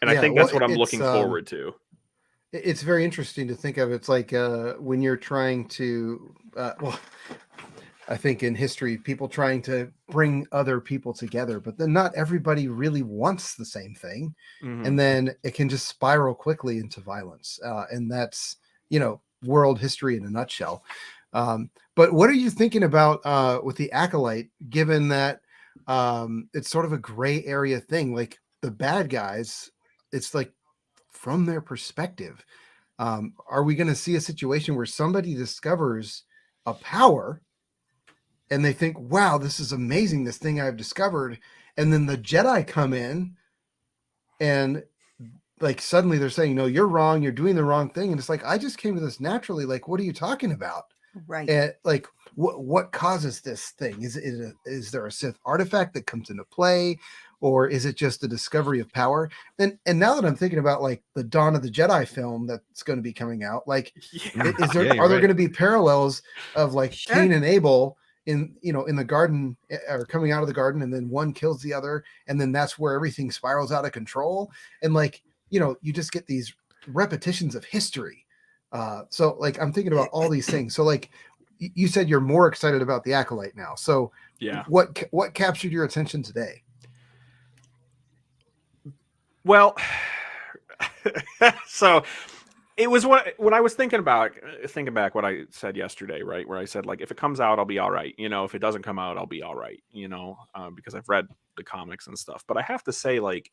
And I think that's what I'm looking forward to. It's very interesting to think of. It's like when you're trying to, I think in history, people trying to bring other people together, but then not everybody really wants the same thing. Mm-hmm. And then it can just spiral quickly into violence. And that's, world history in a nutshell. But what are you thinking about with the Acolyte, given that it's sort of a gray area thing? Like the bad guys, it's like from their perspective. Are we going to see a situation where somebody discovers a power and they think, wow, this is amazing, this thing I've discovered. And then the Jedi come in and like suddenly they're saying, no, you're wrong. You're doing the wrong thing. And it's like, I just came to this naturally. Like, what are you talking about? Right. And like, what causes this thing? Is there a Sith artifact that comes into play? Or is it just the discovery of power? And now that I'm thinking about like the Dawn of the Jedi film that's going to be coming out, like, are there going to be parallels of like Cain and Abel in the garden or coming out of the garden, and then one kills the other, and then that's where everything spirals out of control, and like you just get these repetitions of history. So like I'm thinking about all these things. So like you said, you're more excited about the Acolyte now. So what captured your attention today? Well, so it was when I was thinking back what I said yesterday, right? Where I said, like, if it comes out, I'll be all right. If it doesn't come out, I'll be all right, because I've read the comics and stuff. But I have to say, like,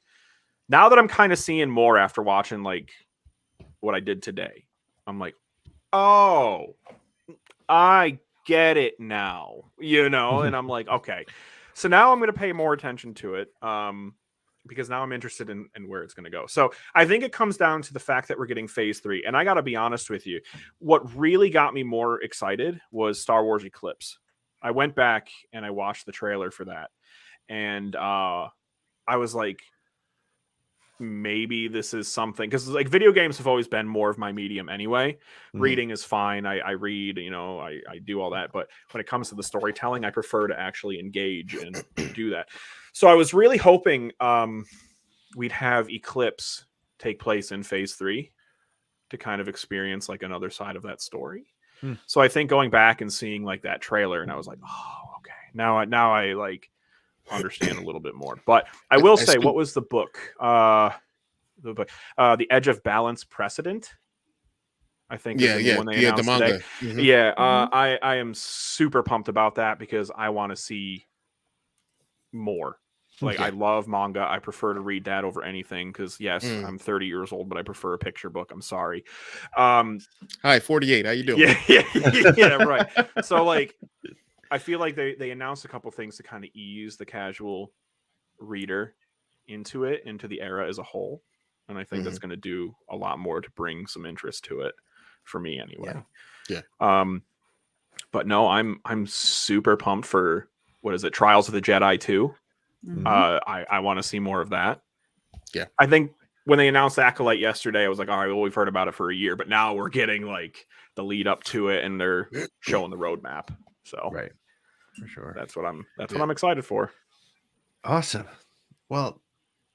now that I'm kind of seeing more after watching, like, what I did today, I'm like, oh, I get it now, and I'm like, okay. So now I'm going to pay more attention to it. Because now I'm interested in where it's going to go. So I think it comes down to the fact that we're getting Phase 3. And I got to be honest with you, what really got me more excited was Star Wars Eclipse. I went back and I watched the trailer for that. And I was like, maybe this is something, because like video games have always been more of my medium anyway. Reading is fine. I read, I do all that. But when it comes to the storytelling, I prefer to actually engage and do that. So I was really hoping we'd have Eclipse take place in Phase 3 to kind of experience like another side of that story. So I think going back and seeing like that trailer, and I was like, oh, okay. Now I like understand a little bit more. But I will say, what was the book? The Edge of Balance Precedent, I think. Is the one they announced the manga. Today. Yeah, I am super pumped about that because I want to see more. Like, I love manga. I prefer to read that over anything because, yes, I'm 30 years old, but I prefer a picture book. I'm sorry. Hi, 48. How you doing? Yeah, right. So, like, I feel like they announced a couple things to kind of ease the casual reader into the era as a whole. And I think that's going to do a lot more to bring some interest to it for me anyway. Yeah. But no, I'm super pumped for, what is it? Trials of the Jedi 2. I want to see more of that. Yeah. I think when they announced Acolyte yesterday, I was like, all right, well, we've heard about it for a year, but now we're getting like the lead up to it, and they're showing the roadmap. So Right, for sure. that's what I'm excited for. Awesome. Well,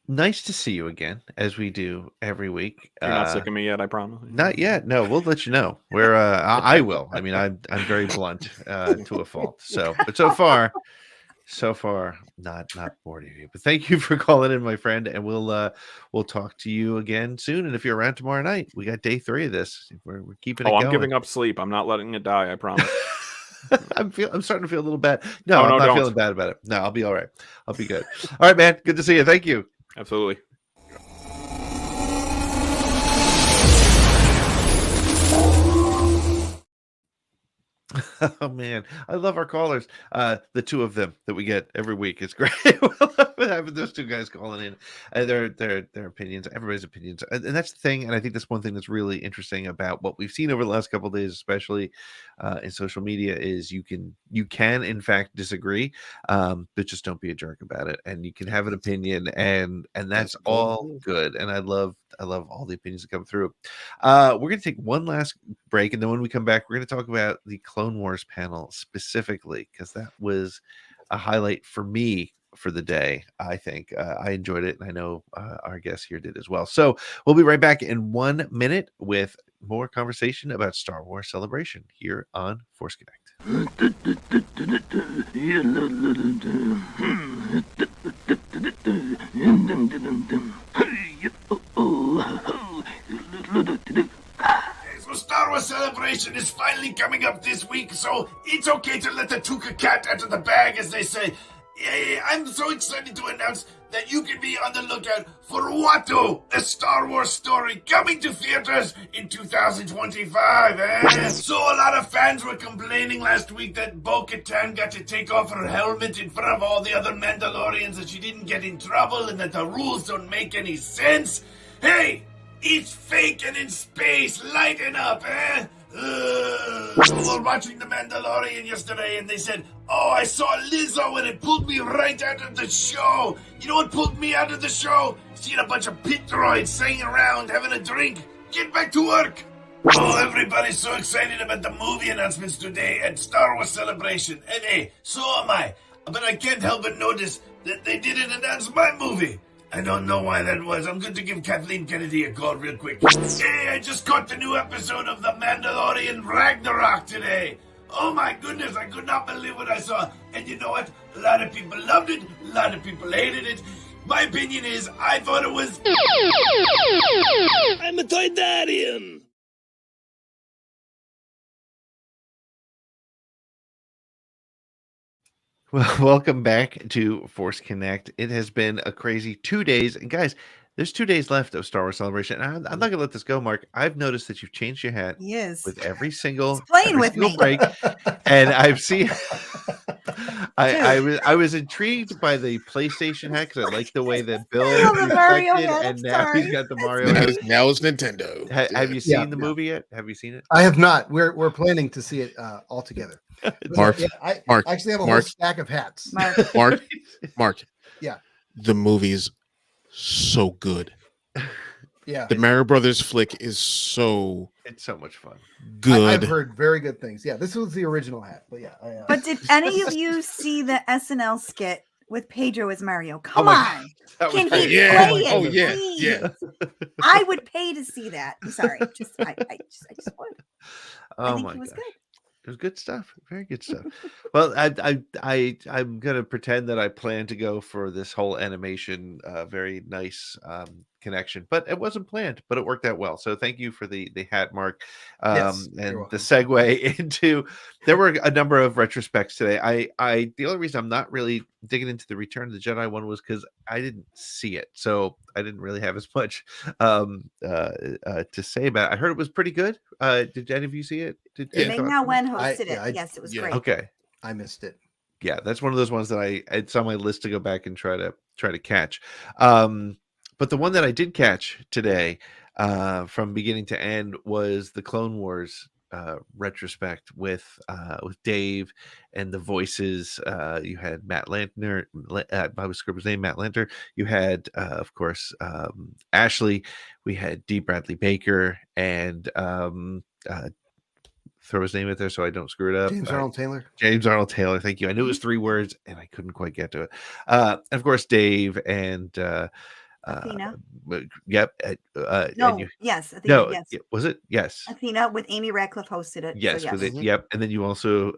nice to see you again, as we do every week. You're not sick of me yet, I promise. Not yet. No, we'll let you know. Where I will. I mean, I'm very blunt to a fault. So, but so far, not bored of you. But thank you for calling in, my friend, and we'll talk to you again soon. And if you're around tomorrow night, we got day 3 of this. We're keeping it going. I'm giving up sleep. I'm not letting it die. I promise. I'm starting to feel a little bad. No, Oh, I'm no, not don't. feeling bad about it. No, I'll be all right. I'll be good. All right, man. Good to see you. Thank you. Absolutely. Oh man, I love our callers. The 2 of them that we get every week. It's great. We love having those 2 guys calling in, and their opinions, everybody's opinions, and that's the thing. And I think that's one thing that's really interesting about what we've seen over the last couple of days, especially in social media, is you can in fact disagree, but just don't be a jerk about it, and you can have an opinion, and that's all good. And I love all the opinions that come through. We're going to take one last break, and then when we come back, we're going to talk about the Clone Wars panel specifically, because that was a highlight for me for the day. I think I enjoyed it, and I know our guests here did as well. So we'll be right back in 1 minute with more conversation about Star Wars Celebration here on Force Connect. So Star Wars Celebration is finally coming up this week, so it's okay to let the Tuca cat out of the bag, as they say. I'm so excited to announce that you can be on the lookout for Watto, a Star Wars story coming to theaters in 2025. So a lot of fans were complaining last week that Bo-Katan got to take off her helmet in front of all the other Mandalorians, that she didn't get in trouble, and that the rules don't make any sense. Hey! It's fake and in space. Lighten up, eh? We were watching The Mandalorian yesterday, and they said, "Oh, I saw Lizzo, and it pulled me right out of the show." You know what pulled me out of the show? Seeing a bunch of pit droids sitting around having a drink. Get back to work. Oh, everybody's so excited about the movie announcements today at Star Wars Celebration. And hey, so am I. But I can't help but notice that they didn't announce my movie. I don't know why that was. I'm going to give Kathleen Kennedy a call real quick. Hey, I just caught the new episode of The Mandalorian Ragnarok today. Oh my goodness, I could not believe what I saw. And you know what? A lot of people loved it. A lot of people hated it. My opinion is, I thought it was... I'm a Toydarian. Well, welcome back to Force Connect. It has been a crazy 2 days. And guys, there's 2 days left of Star Wars Celebration. And I'm not going to let this go, Mark. I've noticed that you've changed your hat Yes. with every single, Playing with me. break. And I've seen... I was intrigued by the PlayStation hat because I like the way that Bill reflected, and now he's got the Mario hat. Now it's Nintendo. Have you seen the movie yet? Have you seen it? I have not. We're planning to see it all together. Mark, I Mark, actually have a whole Mark. stack of hats. Mark. Yeah. The movie's so good. Yeah. The Mario Brothers flick is so... It's so much fun. Good. I've heard very good things. Yeah, this was the original hat, but yeah. But did any of you see the SNL skit with Pedro as Mario? Come my on. God. Can That was he Yeah. play it? Oh, yeah. please? Yeah. I would pay to see that. I'm sorry. I just would. I Oh think my it was gosh. good. It was good stuff. Very good stuff. Well, I'm gonna pretend that I plan to go for this whole animation, very nice connection, but it wasn't planned, but it worked out well. So thank you for the hat, Mark, Yes, you're and welcome. the segue into. There were a number of retrospects today. I the only reason I'm not really digging into the Return of the Jedi one was because I didn't see it, so I didn't really have as much to say about it. I heard it was pretty good. Did any of you see it? Did any Ming thoughts Na on it? Wen hosted it. Yes, it was yeah. great. Okay. I missed it. Yeah, that's one of those ones that it's on my list to go back and try to catch. But the one that I did catch today, from beginning to end, was the Clone Wars retrospect with Dave and the voices. You had Matt Lantner, Bobby Scribner's name, Matt Lanter. You had, of course, Ashley. We had D. Bradley Baker and throw his name in there so I don't screw it up. James Arnold Taylor. James Arnold Taylor. Thank you. I knew it was 3 words and I couldn't quite get to it. And of course, Dave and Athena. Yep. No, yes, Athena. No, Yes, was it? Yes. Athena with Amy Ratcliffe hosted it. Yes, so yes. with it. Yep. And then you also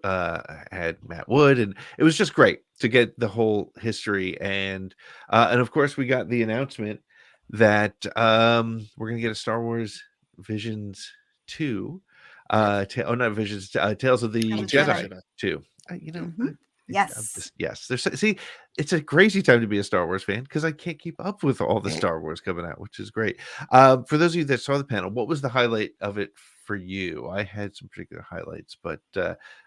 had Matt Wood, and it was just great to get the whole history. And of course, we got the announcement that we're gonna get a Star Wars Visions 2. Not Visions, Tales of the Jedi 2. You know, Yes. yes. See, it's a crazy time to be a Star Wars fan because I can't keep up with all the Star Wars coming out, which is great. For those of you that saw the panel, what was the highlight of it for you? I had some particular highlights, but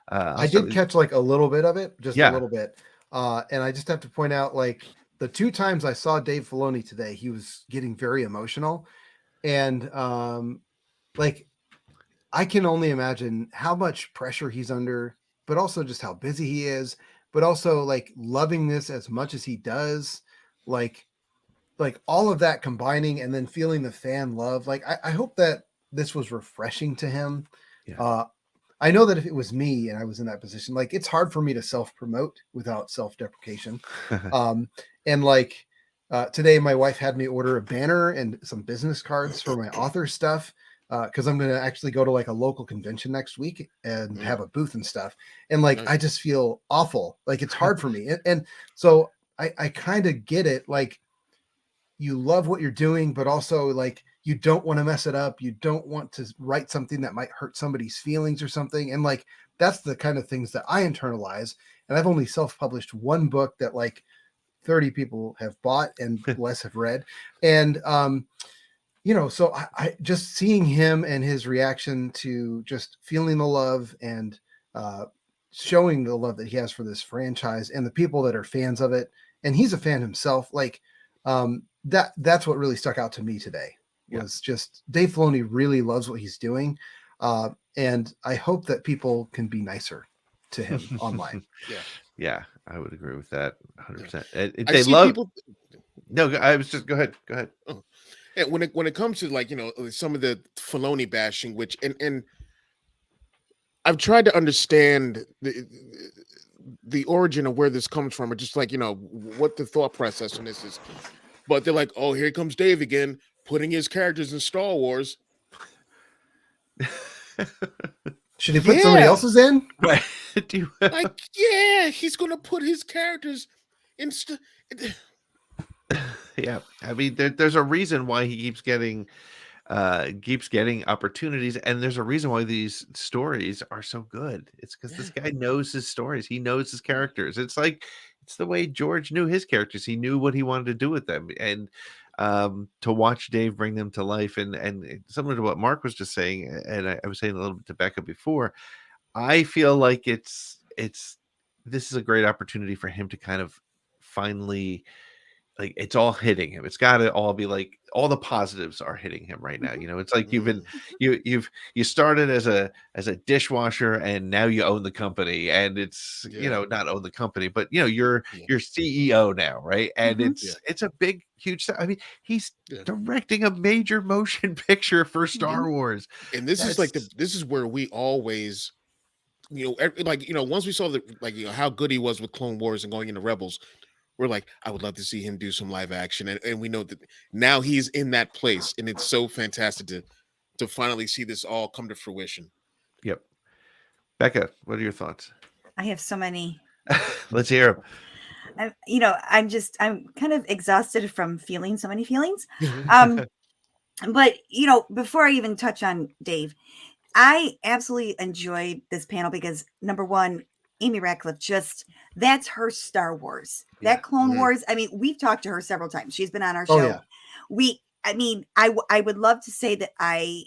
I did catch like a little bit of it, just Yeah. a little bit. And I just have to point out, like, the 2 times I saw Dave Filoni today, he was getting very emotional. And like, I can only imagine how much pressure he's under, but also just how busy he is, but also like loving this as much as he does, like all of that combining and then feeling the fan love. Like, I hope that this was refreshing to him. Yeah. I know that if it was me and I was in that position, like, it's hard for me to self-promote without self-deprecation. And like today, my wife had me order a banner and some business cards for my author stuff. Because I'm going to actually go to like a local convention next week and have a booth and stuff. And like, I just feel awful. Like, it's hard for me. And so I kind of get it. Like, you love what you're doing, but also like, you don't want to mess it up. You don't want to write something that might hurt somebody's feelings or something. And like, that's the kind of things that I internalize. And I've only self-published 1 book that like 30 people have bought and less have read. And, you know, so I just seeing him and his reaction to just feeling the love and showing the love that he has for this franchise and the people that are fans of it. And he's a fan himself. Like, that's what really stuck out to me today was just Dave Filoni really loves what he's doing. And I hope that people can be nicer to him online. Yeah, I would agree with that 100%. I They see love people. No, I was just go ahead. Oh. Yeah, when it comes to, like, you know, some of the Filoni bashing, which and I've tried to understand the origin of where this comes from, or just like, you know, what the thought process in this is. But they're like, oh, here comes Dave again, putting his characters in Star Wars. Should he put somebody else's in? Right. Like, yeah, he's gonna put his characters in. Yeah, I mean, there's a reason why he keeps getting opportunities, and there's a reason why these stories are so good. It's because this guy knows his stories. He knows his characters. It's like it's the way George knew his characters. He knew what he wanted to do with them, and to watch Dave bring them to life, and similar to what Mark was just saying, and I was saying a little bit to Becca before. I feel like this is a great opportunity for him to kind of finally, like, it's all hitting him. It's got to all be like all the positives are hitting him right now. You know, it's like you started as a dishwasher and now you own the company, and it's you know, not own the company, but you know, you're CEO now, right? And it's a big huge. I mean, he's directing a major motion picture for Star Wars, and this is like this is where we always, you know, like, you know, once we saw the, like, you know, how good he was with Clone Wars and going into Rebels, we're like, I would love to see him do some live action, and we know that now he's in that place, and it's so fantastic to finally see this all come to fruition. Yep. Becca, what are your thoughts? I have so many. Let's hear them. You know, I'm kind of exhausted from feeling so many feelings. But you know, before I even touch on Dave, I absolutely enjoyed this panel because, number one, Amy Ratcliffe, that's her Star Wars. That Clone Wars. I mean, we've talked to her several times. She's been on our show. I mean, I would love to say that I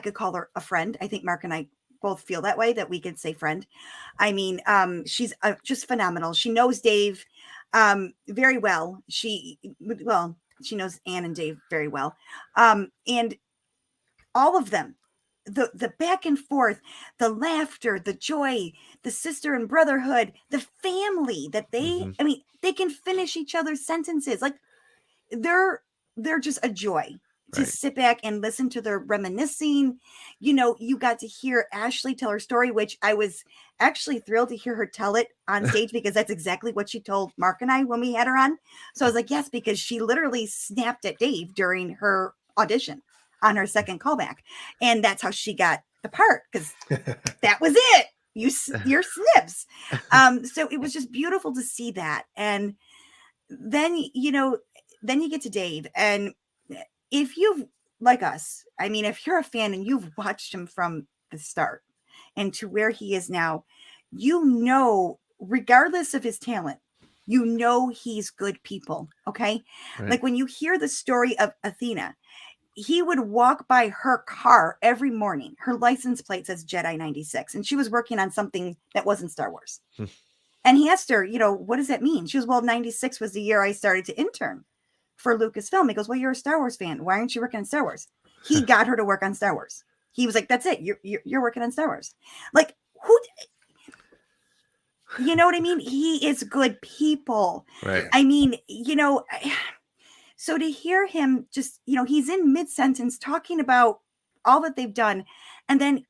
could call her a friend. I think Mark and I both feel that way, that we could say friend. I mean, she's just phenomenal. She knows Dave very well. She knows Anne and Dave very well. And all of them, the back and forth, the laughter, the joy, the sister and brotherhood, the family that they, I mean, they can finish each other's sentences. Like they're just a joy to sit back and listen to their reminiscing. You know, you got to hear Ashley tell her story, which I was actually thrilled to hear her tell it on stage because that's exactly what she told Mark and I when we had her on. So I was like, yes, because she literally snapped at Dave during her audition on her second callback. And that's how she got the part, because that was it. Your snips. So it was just beautiful to see that. And then, you know, then you get to Dave, and if you've, like us, I mean, if you're a fan and you've watched him from the start and to where he is now, you know, regardless of his talent, you know he's good people. Okay. Like when you hear the story of Athena, he would walk by her car every morning. Her license plate says Jedi 96, and she was working on something that wasn't Star Wars. And he asked her, you know, what does that mean? She was, well, 96 was the year I started to intern for Lucasfilm. He goes, well, you're a Star Wars fan. Why aren't you working on Star Wars? He got her to work on Star Wars. He was like, that's it. You're working on Star Wars. Like, who, you know what I mean? He is good people. Right. I mean, you know, so to hear him just, you know, he's in mid-sentence talking about all that they've done. And then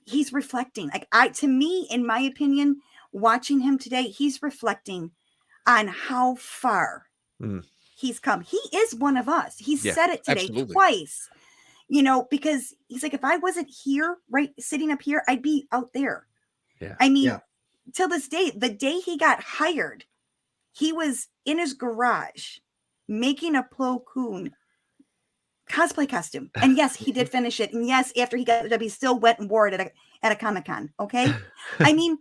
he's reflecting. Like to me, in my opinion, watching him today, he's reflecting on how far he's come. He is one of us. He said it today twice, you know, because he's like, if I wasn't here, right, sitting up here, I'd be out there. Yeah. I mean, till this day, the day he got hired, he was in his garage making a Plo Koon cosplay costume. And yes, he did finish it. And yes, after he got the job, he still went and wore it at a Comic-Con. Okay. I mean,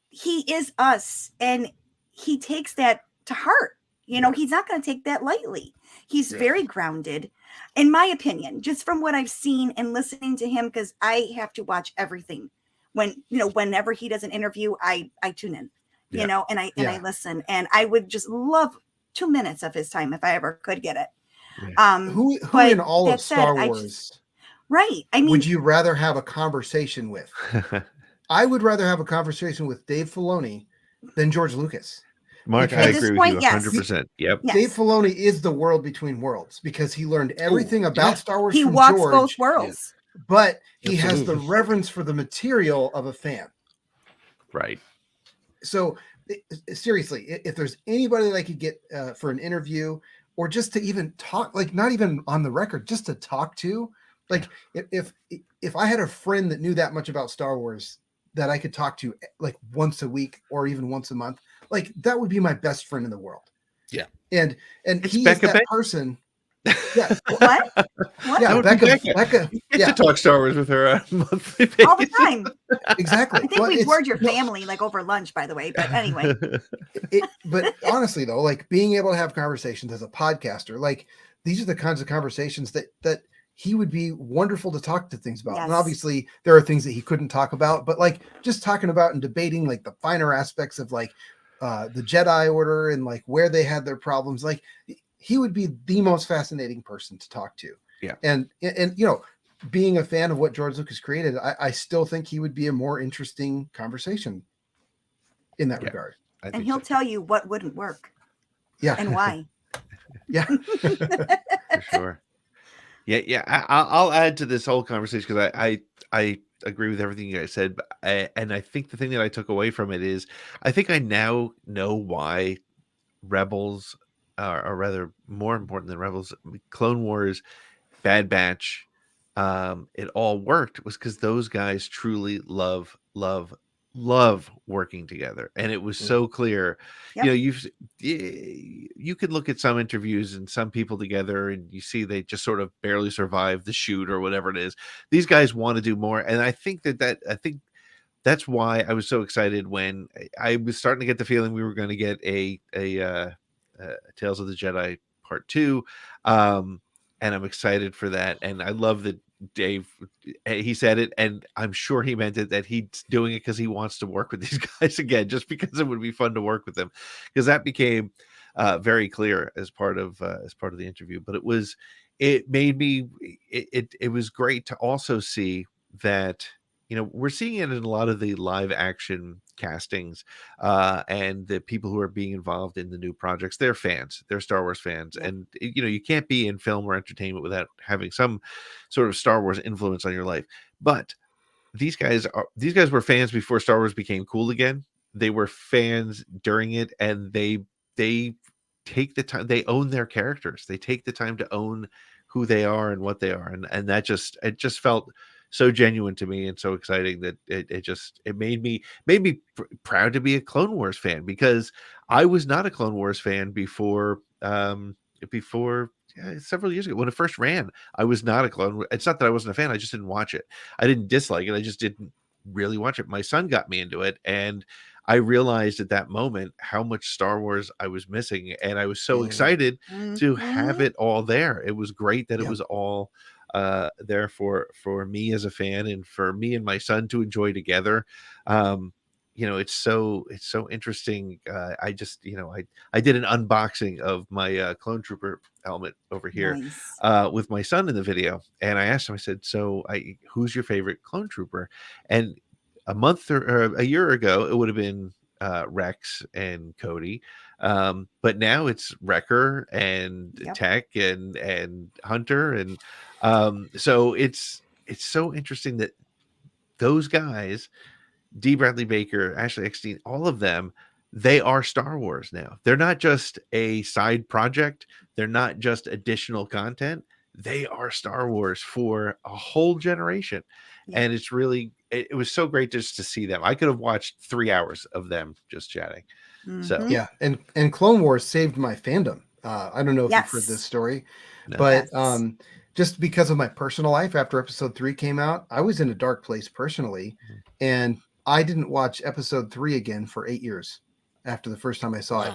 he is us, and he takes that to heart. You know, he's not going to take that lightly. He's very grounded, in my opinion, just from what I've seen and listening to him, because I have to watch everything. When, you know, whenever he does an interview, I tune in, you know, and I listen, and I would just love 2 minutes of his time if I ever could get it. Who in all of Star Wars, right? I mean, would you rather have a conversation with? I would rather have a conversation with Dave Filoni than George Lucas. Mark, I agree with you 100%. Yep. Yes. Dave Filoni is the world between worlds because he learned everything about Star Wars from walks George, both worlds. but he has the reverence for the material of a fan. Right. So seriously, if there's anybody that I could get for an interview or just to even talk, like not even on the record, just to talk to, like if I had a friend that knew that much about Star Wars that I could talk to like once a week or even once a month, like that would be my best friend in the world. Yeah. And he Becca is that person. Yeah. What? Yeah, Becca. To talk Star Wars with her on a monthly basis. All the time. Exactly. I think we bored your family like over lunch, by the way. But anyway. But honestly, though, like being able to have conversations as a podcaster, like these are the kinds of conversations that he would be wonderful to talk to things about. Yes. And obviously there are things that he couldn't talk about, but like just talking about and debating like the finer aspects of like the Jedi Order and like where they had their problems. Like he would be the most fascinating person to talk to. Yeah. And you know, being a fan of what George Lucas created, I still think he would be a more interesting conversation in that regard. And he'll tell you what wouldn't work. Yeah. And why. Yeah. For sure. Yeah. I'll add to this whole conversation because I agree with everything you guys said. And I think the thing that I took away from it is I think I now know why Rebels, or rather more important than Rebels, Clone Wars, Bad Batch, it all worked was because those guys truly love working together, and it was so clear. Yep. You know, you could look at some interviews and some people together and you see they just sort of barely survive the shoot or whatever it is. These guys want to do more, and I think that's why I was so excited when I was starting to get the feeling we were going to get a Tales of the Jedi Part 2, and I'm excited for that. And I love that Dave, he said it, and I'm sure he meant it, that he's doing it because he wants to work with these guys again, just because it would be fun to work with them, because that became very clear as part of the interview. But it was it made me it was great to also see that, you know, we're seeing it in a lot of the live action castings, and the people who are being involved in the new projects, they're fans, they're Star Wars fans. Yeah. And you know, you can't be in film or entertainment without having some sort of Star Wars influence on your life. But these guys were fans before Star Wars became cool again. They were fans during it, and they take the time, they own their characters, they take the time to own who they are and what they are. And that just, it just felt so genuine to me and so exciting that it made me proud to be a Clone Wars fan, because I was not a Clone Wars fan before several years ago when it first ran. I was not a It's not that I wasn't a fan, I just didn't watch it. I didn't dislike it, I just didn't really watch it. My son got me into it, and I realized at that moment how much Star Wars I was missing, and I was so excited to have it all there. It was great that it was all there for me as a fan, and for me and my son to enjoy together. You know, it's so interesting. I just, you know, I did an unboxing of my Clone Trooper helmet over here Nice. with my son in the video, and I asked him, I said, so who's your favorite Clone Trooper? And a year ago, it would have been Rex and Cody, but now it's Wrecker and Tech and Hunter, and so it's so interesting that those guys, D. Bradley Baker, Ashley Eckstein, all of them, they are Star Wars now. They're not just a side project. They're not just additional content. They are Star Wars for a whole generation. Yeah. And it's really, it was so great just to see them. I could have watched 3 hours of them just chatting. So yeah, and Clone Wars saved my fandom. I don't know if you've heard this story, but just because of my personal life, after episode 3 came out, I was in a dark place personally, and I didn't watch episode 3 again for 8 years after the first time I saw it.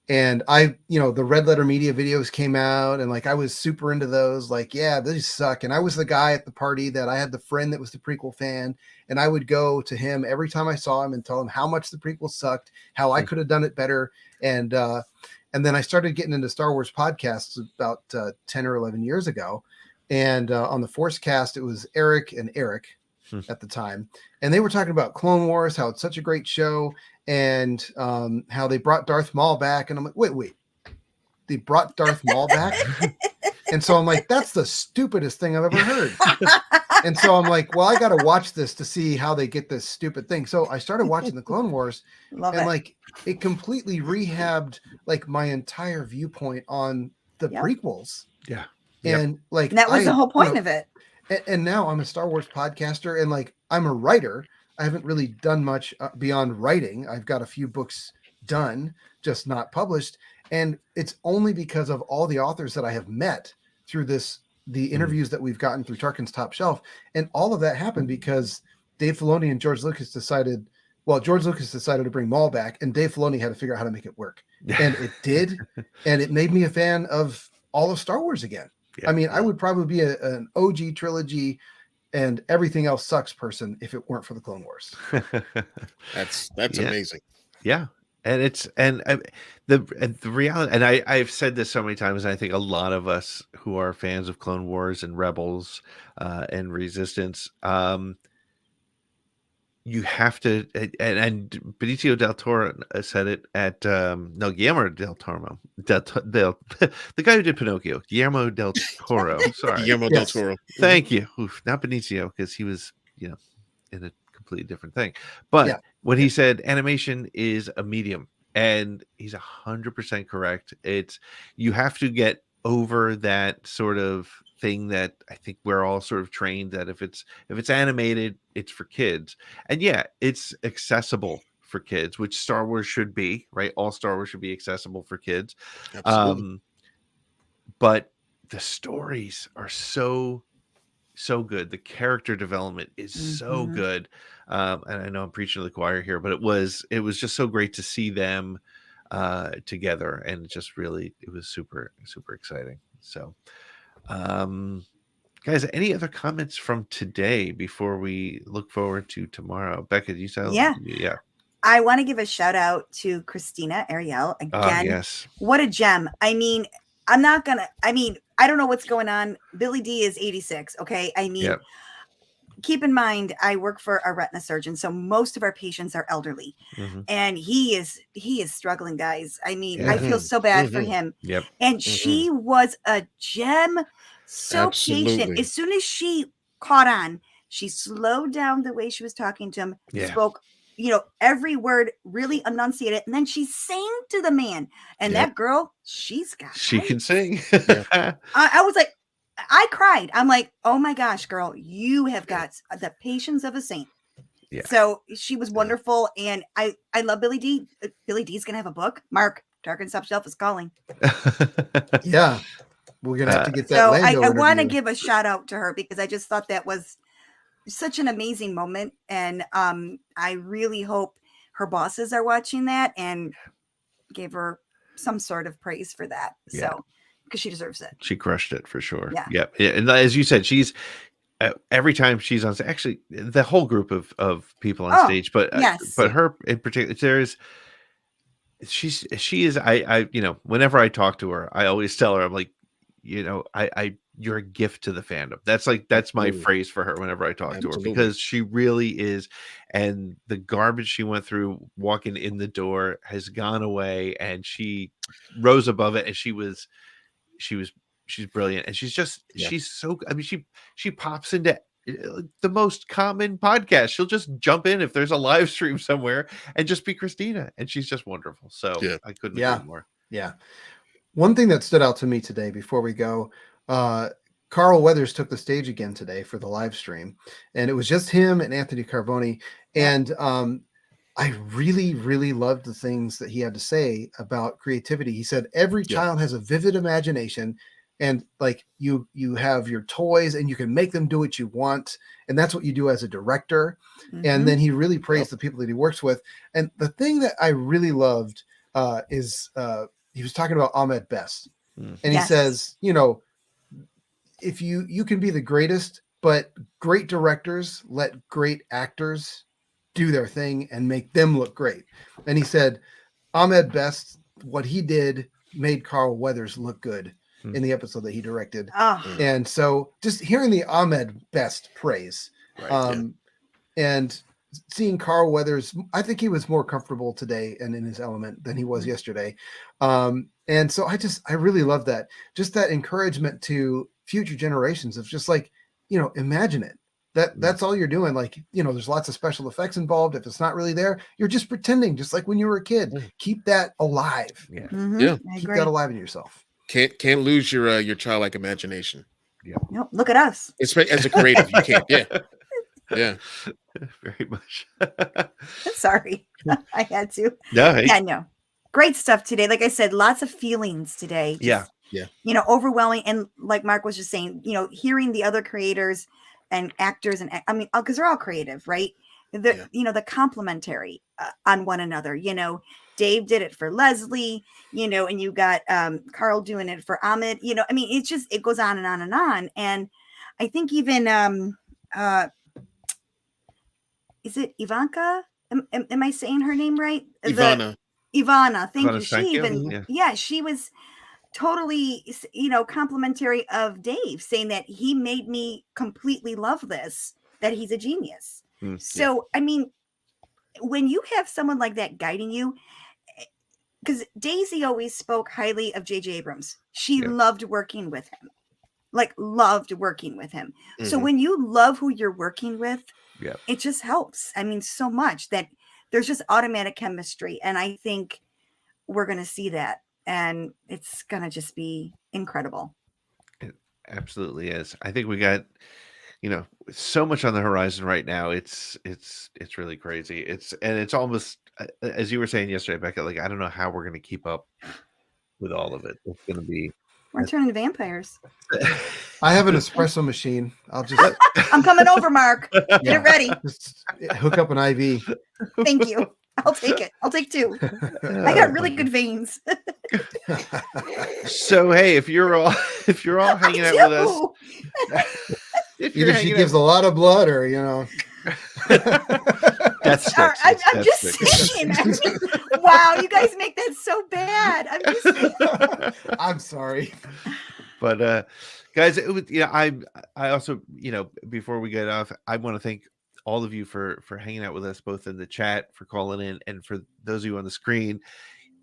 And the Red Letter Media videos came out, and like I was super into those, like, yeah, these suck. And I was the guy at the party that I had the friend that was the prequel fan, and I would go to him every time I saw him and tell him how much the prequel sucked, how I could have done it better. And then I started getting into Star Wars podcasts about 10 or 11 years ago. And on the Force Cast, it was Eric and Eric at the time, and they were talking about Clone Wars, how it's such a great show, and how they brought Darth Maul back. And I'm like, wait, they brought Darth Maul back? And so I'm like, that's the stupidest thing I've ever heard. And so I'm like, well, I got to watch this to see how they get this stupid thing. So I started watching the Clone Wars, like it completely rehabbed like my entire viewpoint on the prequels. Yeah. And like, and that was the whole point of it. And now I'm a Star Wars podcaster, and like I'm a writer. I haven't really done much beyond writing. I've got a few books done, just not published. And it's only because of all the authors that I have met through the interviews that we've gotten through Tarkin's Top Shelf. And all of that happened because Dave Filoni and George Lucas decided to bring Maul back, and Dave Filoni had to figure out how to make it work. And it did. And it made me a fan of all of Star Wars again. I mean, I would probably be an OG trilogy and everything else sucks person if it weren't for the Clone Wars. That's amazing. Yeah. And the reality, and I've said this so many times, and I think a lot of us who are fans of Clone Wars and Rebels and Resistance, you have to, and Benicio del Toro said it at Guillermo del Toro, the guy who did Pinocchio, Guillermo del Toro. Sorry, Guillermo del Toro. Thank you. Oof, not Benicio, because he was, in a completely different thing. But when he said animation is a medium, and he's 100% correct. You have to get over that sort of thing that I think we're all sort of trained that if it's animated, it's for kids. And it's accessible for kids, which Star Wars should be, right? All Star Wars should be accessible for kids. Absolutely. But the stories are so good. The character development is so good. And I know I'm preaching to the choir here, but it was just so great to see them together, and it was super, super exciting. So guys, any other comments from today before we look forward to tomorrow? Becca, do you say? Yeah. I want to give a shout out to Christina Ariel again. Yes. What a gem. I mean, I don't know what's going on. Billy D is 86. Okay. I mean, Yep. keep in mind, I work for a retina surgeon, so most of our patients are elderly, Mm-hmm. and he is struggling, guys. I mean, Yeah. I feel so bad for him. Yep. And she was a gem, so patient. Absolutely. As soon as she caught on, she slowed down the way she was talking to him, Yeah. spoke, every word really enunciated, and then she sang to the man. And Yep. that girl, she's got She can pipes. sing. I was like, I cried. I'm like, oh my gosh, girl, you have got the patience of a saint. Yeah. So she was wonderful, and I love Billy D. Billy D's gonna have a book. Mark, Tarkin Top Shelf is calling. Yeah, we're gonna have to get that. So Lando I want to interview. give a shout out to her because I just thought that was such an amazing moment, and I really hope her bosses are watching that and gave her some sort of praise for that. Yeah. So because she deserves it. She crushed it for sure. Yeah. Yep. Yeah. And as you said, she's every time she's on stage, actually the whole group of people on stage, but yes. but her in particular, she is I whenever I talk to her, I always tell her, I'm like, you're a gift to the fandom. That's my phrase for her whenever I talk to her, because she really is. And the garbage she went through walking in the door has gone away, and she rose above it, and she's brilliant. And she's so, I mean, she pops into the most common podcast. She'll just jump in if there's a live stream somewhere and just be Christina, and she's just wonderful. So I couldn't agree more. Yeah. One thing that stood out to me today before we go, Carl Weathers took the stage again today for the live stream, and it was just him and Anthony Carboni. And I really, really loved the things that he had to say about creativity. He said, every child has a vivid imagination, and like you have your toys and you can make them do what you want. And that's what you do as a director. Mm-hmm. And then he really praised the people that he works with. And the thing that I really loved is he was talking about Ahmed Best. And he says, if you can be the greatest, but great directors let great actors do their thing and make them look great. And he said, Ahmed Best, what he did made Carl Weathers look good in the episode that he directed. And so just hearing the Ahmed Best praise, and seeing Carl Weathers, I think he was more comfortable today and in his element than he was yesterday. And so I really love that. Just that encouragement to future generations of just like, imagine it. That's all you're doing. Like, there's lots of special effects involved. If it's not really there, you're just pretending, just like when you were a kid. Keep that alive. Yeah. Keep that alive in yourself. Can't lose your childlike imagination. Nope, look at us. As a creative, you can't. Yeah. Very much. Sorry. I had to. No, hey. Yeah, no. Great stuff today. Like I said, lots of feelings today. Just, overwhelming. And like Mark was just saying, hearing the other creators and actors, and I mean, because they're all creative, right? The complementary on one another. Dave did it for Leslie, and you got Carl doing it for Ahmed. I mean, it goes on and on and on. And I think even is it Ivanka? Am I saying her name right? Ivana. Ivana. Thank you. She even she was totally complimentary of Dave, saying that he made me completely love this, that he's a genius. So I mean, when you have someone like that guiding you, because Daisy always spoke highly of J.J. Abrams. She loved working with him. So when you love who you're working with, it just helps. I mean, so much that there's just automatic chemistry. And I think we're going to see that. And it's going to just be incredible. It absolutely is. I think we got, so much on the horizon right now. It's really crazy. It's almost, as you were saying yesterday, Becca, like, I don't know how we're going to keep up with all of it. It's going to be. We're turning vampires. I have an espresso machine. I'm coming over, Mark. Get ready. Just hook up an IV. Thank you. I'll take it. I'll take 2. I got really good veins. So hey, if you're all hanging out with us, either she gives a lot of blood, or that's I'm just saying. I mean, wow, you guys make that so bad. I'm just saying. I'm sorry. But guys, it was, I also, before we get off, I want to thank all of you for hanging out with us, both in the chat, for calling in, and for those of you on the screen.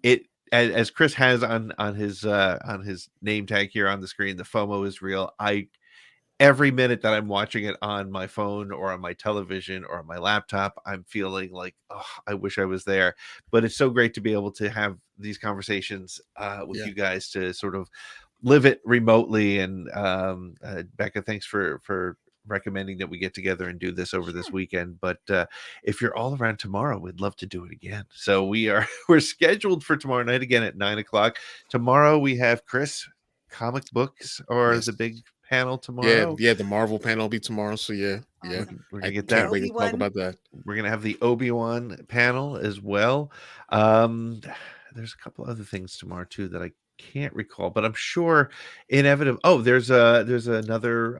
It, as Chris has on his name tag here on the screen, the FOMO is real. Every minute that I'm watching it on my phone or on my television or on my laptop, I'm feeling like, oh, I wish I was there. But it's so great to be able to have these conversations with you guys, to sort of live it remotely. And Becca, thanks for recommending that we get together and do this over this weekend. But if you're all around tomorrow, we'd love to do it again. So we're scheduled for tomorrow night again at 9:00. Tomorrow we have Chris, comic books, or the big panel tomorrow. Yeah, the Marvel panel will be tomorrow. So yeah, we're gonna get can't that. wait to talk about that. We're gonna have the Obi-Wan panel as well. There's a couple other things tomorrow too that I can't recall, but I'm sure inevitably. Oh, there's another.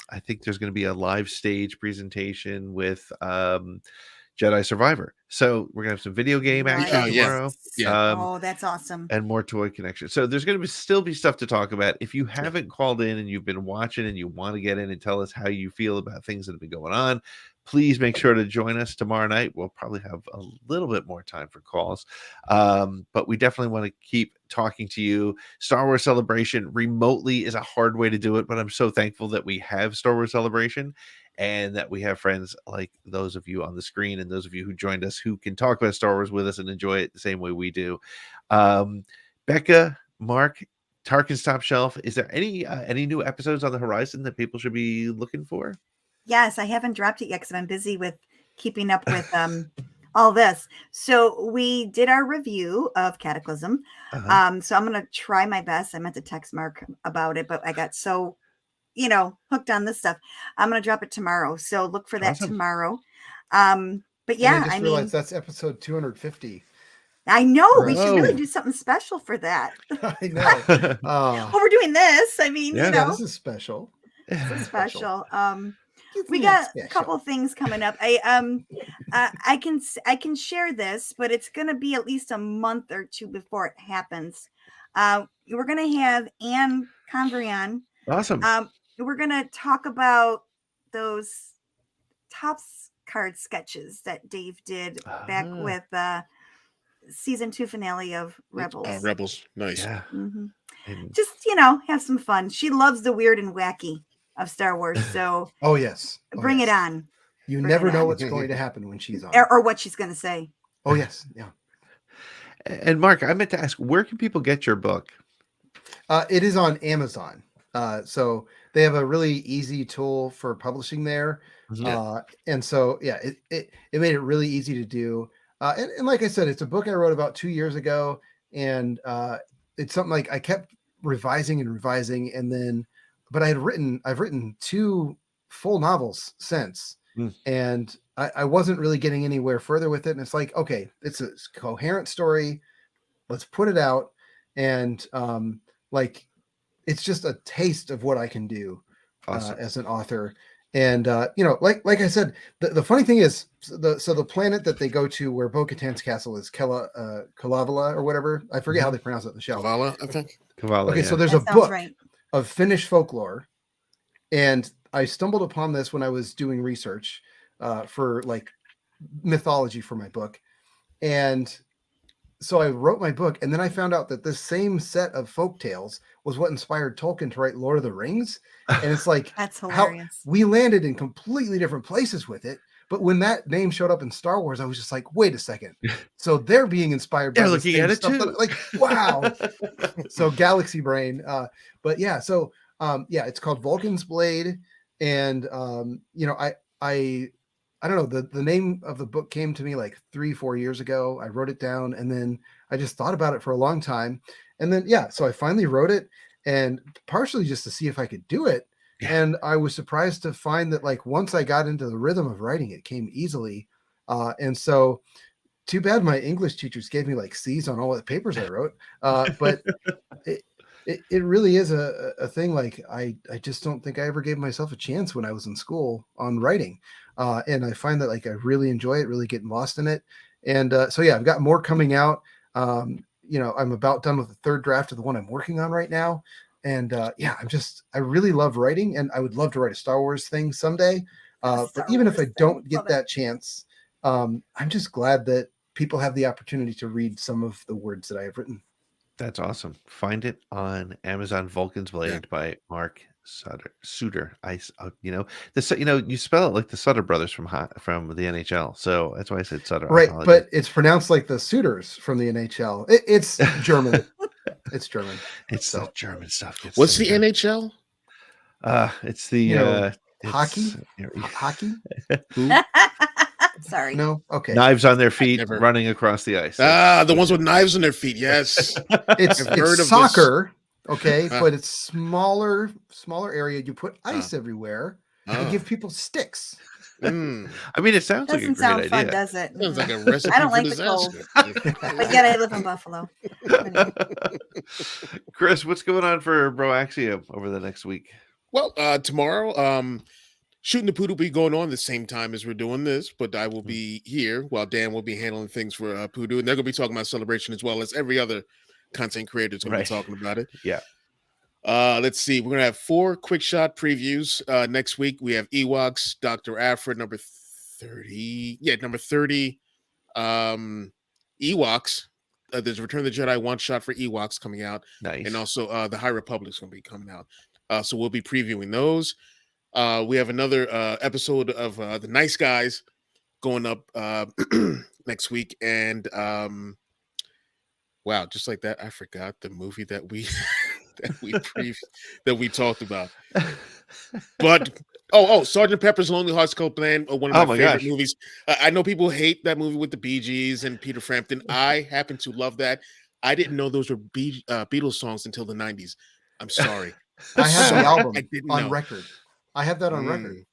I think there's going to be a live stage presentation with Jedi Survivor. So we're gonna have some video game action tomorrow. Oh, that's awesome. And more toy connection. So there's going to still be stuff to talk about. If you haven't called in and you've been watching and you want to get in and tell us how you feel about things that have been going on, please make sure to join us tomorrow night. We'll probably have a little bit more time for calls. But we definitely want to keep talking to you. Star Wars Celebration remotely is a hard way to do it, but I'm so thankful that we have Star Wars Celebration, and that we have friends like those of you on the screen and those of you who joined us who can talk about Star Wars with us and enjoy it the same way we do. Becca, Mark, Tarkin's Top Shelf, is there any new episodes on the horizon that people should be looking for? Yes, I haven't dropped it yet because I'm busy with keeping up with all this. So we did our review of Cataclysm. So I'm going to try my best. I meant to text Mark about it, but I got so hooked on this stuff. I'm going to drop it tomorrow. So look for that tomorrow. But yeah, I just realized that's episode 250. I know we should really do something special for that. I know. Well, we're doing this. I mean, this is special. This is special. We got a couple things coming up. I can share this, but it's going to be at least a month or two before it happens. We're going to have Anne Convery. Awesome. We're going to talk about those Topps card sketches that Dave did back with season 2 finale of Rebels. Rebels, nice. Yeah. Just have some fun. She loves the weird and wacky of Star Wars, so bring it on. You never know what's going to happen when she's on, or what she's going to say. Oh yes, yeah. And Mark, I meant to ask, where can people get your book? It is on Amazon. So they have a really easy tool for publishing there. And so, it made it really easy to do. And like I said, it's a book I wrote about 2 years ago. And it's something like I kept revising, and then, but I've written 2 full novels since. And I wasn't really getting anywhere further with it. And it's like, okay, it's a coherent story. Let's put it out. And it's just a taste of what I can do as an author. And like I said, the funny thing is, the planet that they go to where Bo-Katan's castle is Kalavala or whatever. I forget how they pronounce it in the show. Kavala, I think. Kavala. Okay, so there's a book of Finnish folklore, and I stumbled upon this when I was doing research for like mythology for my book, and so I wrote my book, and then I found out that this same set of folk tales was what inspired Tolkien to write Lord of the Rings. And it's like, that's hilarious. How we landed in completely different places with it. But when that name showed up in Star Wars, I was just like, wait a second. So they're being inspired by looking at it too. Like, wow. So galaxy brain. But yeah, so it's called Vulcan's Blade. And I don't know, the name of the book came to me like 3-4 years ago. I wrote it down, and then I just thought about it for a long time. And then, so I finally wrote it, and partially just to see if I could do it. Yeah. And I was surprised to find that like, once I got into the rhythm of writing, it came easily. And so too bad my English teachers gave me like C's on all the papers I wrote. But it really is a thing. Like, I just don't think I ever gave myself a chance when I was in school on writing. And I find that like I really enjoy it, really getting lost in it. And I've got more coming out. I'm about done with the 3rd draft of the one I'm working on right now. And yeah, I really love writing, and I would love to write a Star Wars thing someday. But even if I don't get that chance, I'm just glad that people have the opportunity to read some of the words that I have written. That's awesome. Find it on Amazon. Vulcan's Blade by Mark Sutter. You spell it like the Sutter brothers from the NHL, so that's why I said Sutter. Right, but it's pronounced like the Suitors from the NHL. It's German. It's German. It's the German stuff. What's the NHL? It's the hockey. Hockey. Who? Sorry. No. Okay. Knives on their feet, running across the ice. The ones with knives on their feet. Yes. It's soccer. Okay, but it's smaller area. You put ice everywhere and give people sticks. I mean, it sounds like a great sound idea. fun, does it? Sounds like a recipe I don't for like the disaster. cold. But yet I live in Buffalo. Chris, what's going on for Broaxium over the next week? Well, tomorrow, Shooting the Poodle will be going on the same time as we're doing this, but I will be here while Dan will be handling things for Poodoo, and they're going to be talking about Celebration as well as every other content creator is going to be talking about it. Yeah. Let's see. We're going to have 4 quick shot previews next week. We have Ewoks, Dr. Aphra, number 30. Yeah, number 30. Ewoks. There's Return of the Jedi one shot for Ewoks coming out. Nice. And also the High Republic's going to be coming out. So we'll be previewing those. We have another episode of The Nice Guys going up next week. And wow, just like that, I forgot the movie that we that we talked about. But Sergeant Pepper's Lonely Hearts Club Band, one of my favorite movies. I know people hate that movie with the Bee Gees and Peter Frampton. I happen to love that. I didn't know those were Beatles songs until the 90s. I'm sorry. I have the album on record. I have that on record.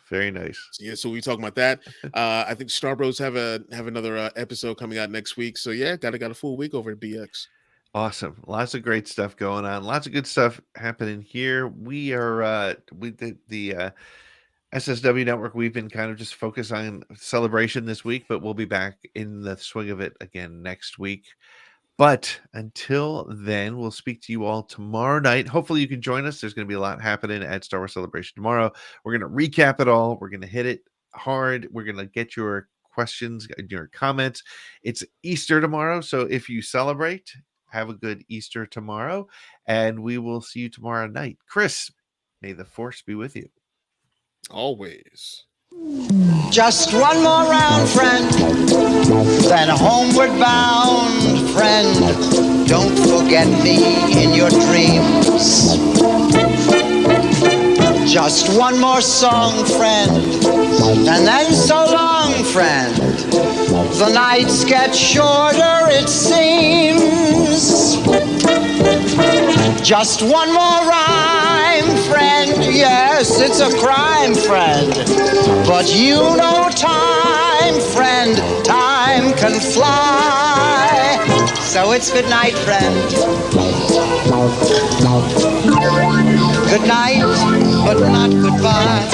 Very nice. So we're talking about that. I think Starbros have another episode coming out next week. So yeah, got a full week over at BX. Awesome. Lots of great stuff going on. Lots of good stuff happening here. We are the SSW network. We've been kind of just focused on Celebration this week, but we'll be back in the swing of it again next week. But until then, we'll speak to you all tomorrow night. Hopefully you can join us. There's going to be a lot happening at Star Wars Celebration tomorrow. We're going to recap it all. We're going to hit it hard. We're going to get your questions, your comments. It's Easter tomorrow. So if you celebrate, have a good Easter tomorrow. And we will see you tomorrow night. Chris, may the Force be with you. Always. Just one more round, friend, then homeward bound, friend. Don't forget me in your dreams. Just one more song, friend, and then so long, friend. The nights get shorter, it seems. Just one more rhyme, friend. Yes, it's a crime, friend. But you know time, friend. Time can fly. So it's good night, friend. Good night, but not goodbye.